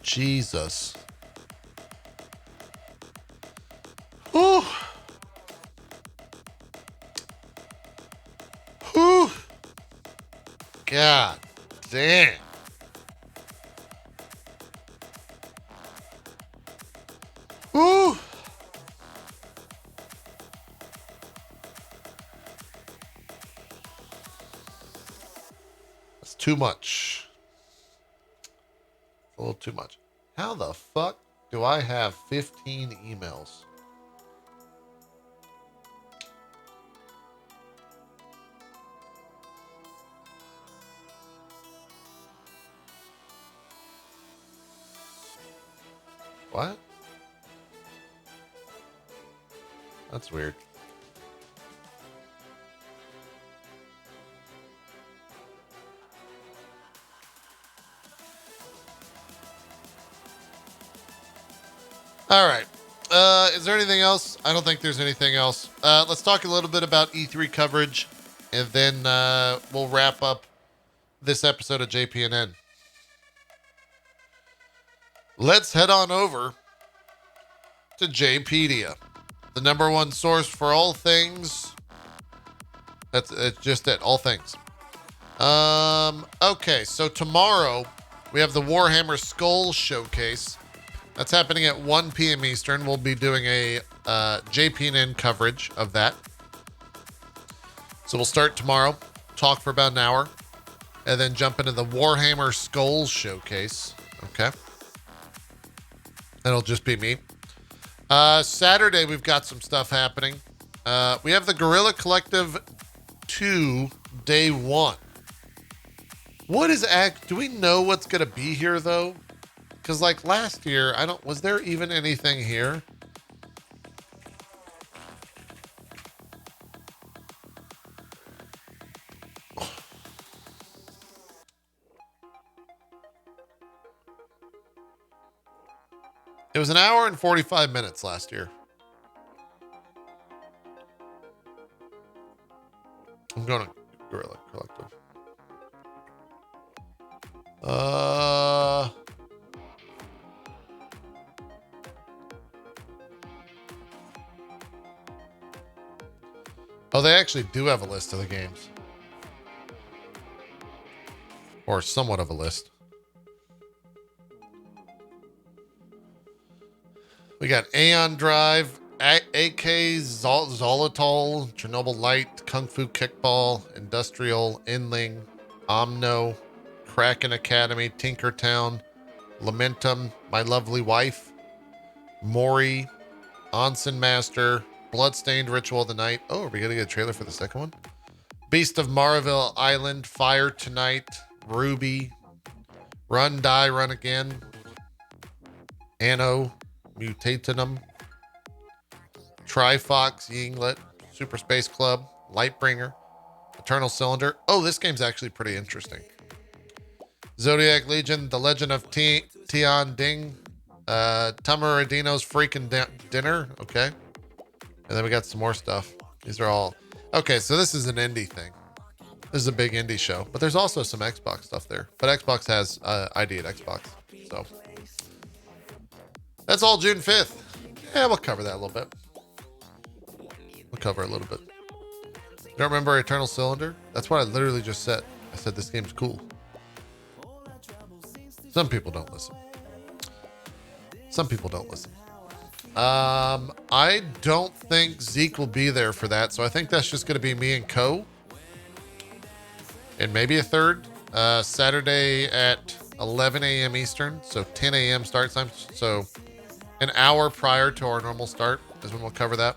S1: Jesus. Whew. Whew. God damn. Whew. That's too much. A little too much. How the fuck do I have 15 emails? What? That's weird. All right. Is there anything else? I don't think there's anything else. Let's talk a little bit about E3 coverage, and then we'll wrap up this episode of JPNN. Let's head on over to JPedia, the number one source for all things. It's just it, all things. Okay, so tomorrow we have the Warhammer Skull Showcase. That's happening at 1 p.m. Eastern. We'll be doing a JPNN coverage of that. So we'll start tomorrow, talk for about an hour, and then jump into the Warhammer Skull Showcase. Okay. That'll just be me. Saturday, we've got some stuff happening. We have the Guerrilla Collective 2 Day 1. Do we know what's going to be here, though? Because like last year, was there even anything here? It was an hour and 45 minutes last year. I'm going to Guerrilla Collective. Oh, they actually do have a list of the games. Or somewhat of a list. We got Aeon Drive, AK Zolotol, Chernobyl Light, Kung Fu Kickball, Industrial, Inling, Omno, Kraken Academy, Tinkertown, Lamentum, My Lovely Wife, Mori, Onsen Master, Bloodstained Ritual of the Night. Oh, are we going to get a trailer for the second one? Beast of Maraville Island, Fire Tonight, Ruby, Run, Die, Run Again, Anno, Mutatinum, Trifox, Yinglet, Super Space Club, Lightbringer, Eternal Cylinder. Oh, this game's actually pretty interesting. Zodiac Legion, The Legend of Tian Ding, Tamaradino's Freaking Dinner. Okay. And then we got some more stuff. These are all... Okay, so this is an indie thing. This is a big indie show. But there's also some Xbox stuff there. But Xbox has ID at Xbox. So... That's all June 5th. Yeah, we'll cover that a little bit. We'll cover it a little bit. You don't remember Eternal Cylinder? That's what I literally just said. I said this game's cool. Some people don't listen. Some people don't listen. I don't think Zeke will be there for that, so I think that's just going to be me and Co. And maybe a third. Saturday at 11 a.m. Eastern, so 10 a.m. start time. So an hour prior to our normal start is when we'll cover that.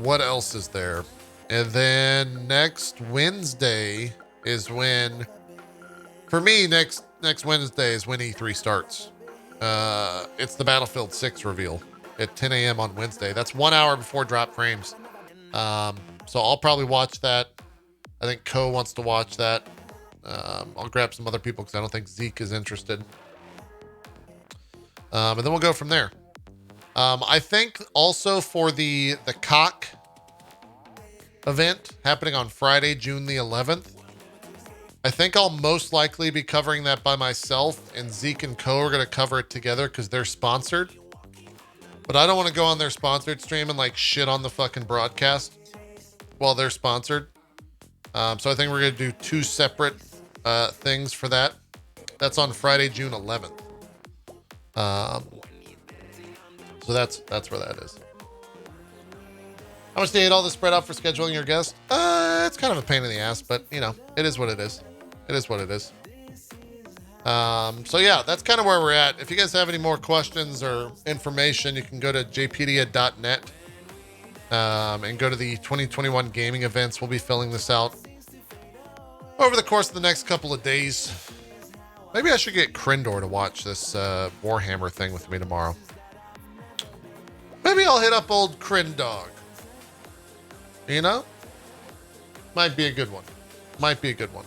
S1: What else is there? And then next Wednesday is when, for me, next Wednesday is when E3 starts. It's the Battlefield 6 reveal at 10 a.m. on Wednesday. That's 1 hour before Drop Frames. So I'll probably watch that. I think Co wants to watch that. I'll grab some other people because I don't think Zeke is interested. And then we'll go from there. I think also for the Cock event happening on Friday, June the 11th, I think I'll most likely be covering that by myself, and Zeke and Co are going to cover it together because they're sponsored. But I don't want to go on their sponsored stream and like shit on the fucking broadcast while they're sponsored. So I think we're going to do two separate things for that. That's on Friday, June 11th. So that's where that is. How much do you hate all this spread out for scheduling your guest? It's kind of a pain in the ass, but you know, it is what it is. It is what it is. So yeah, that's kind of where we're at. If you guys have any more questions or information, you can go to jpedia.net and go to the 2021 gaming events. We'll be filling this out over the course of the next couple of days. Maybe I should get Krindor to watch this Warhammer thing with me tomorrow. Maybe I'll hit up old Krindog. You know? Might be a good one. Might be a good one.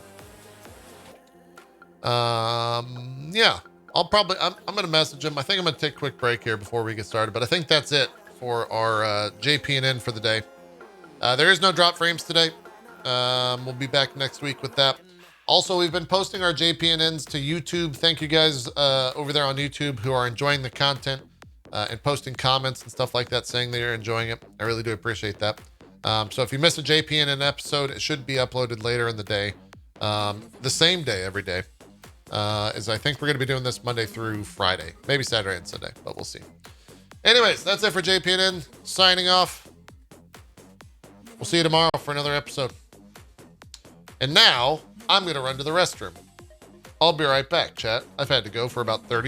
S1: Yeah. I'm going to message him. I think I'm going to take a quick break here before we get started, but I think that's it for our JPNN for the day. There is no drop frames today. We'll be back next week with that. Also, we've been posting our JPNNs to YouTube. Thank you guys over there on YouTube who are enjoying the content and posting comments and stuff like that, saying that you're enjoying it. I really do appreciate that. So if you missed a JPNN episode, it should be uploaded later in the day. The same day every day. As I think we're going to be doing this Monday through Friday. Maybe Saturday and Sunday, but we'll see. Anyways, that's it for JPNN. Signing off. We'll see you tomorrow for another episode. And now, I'm going to run to the restroom. I'll be right back, chat. I've had to go for about 30 seconds.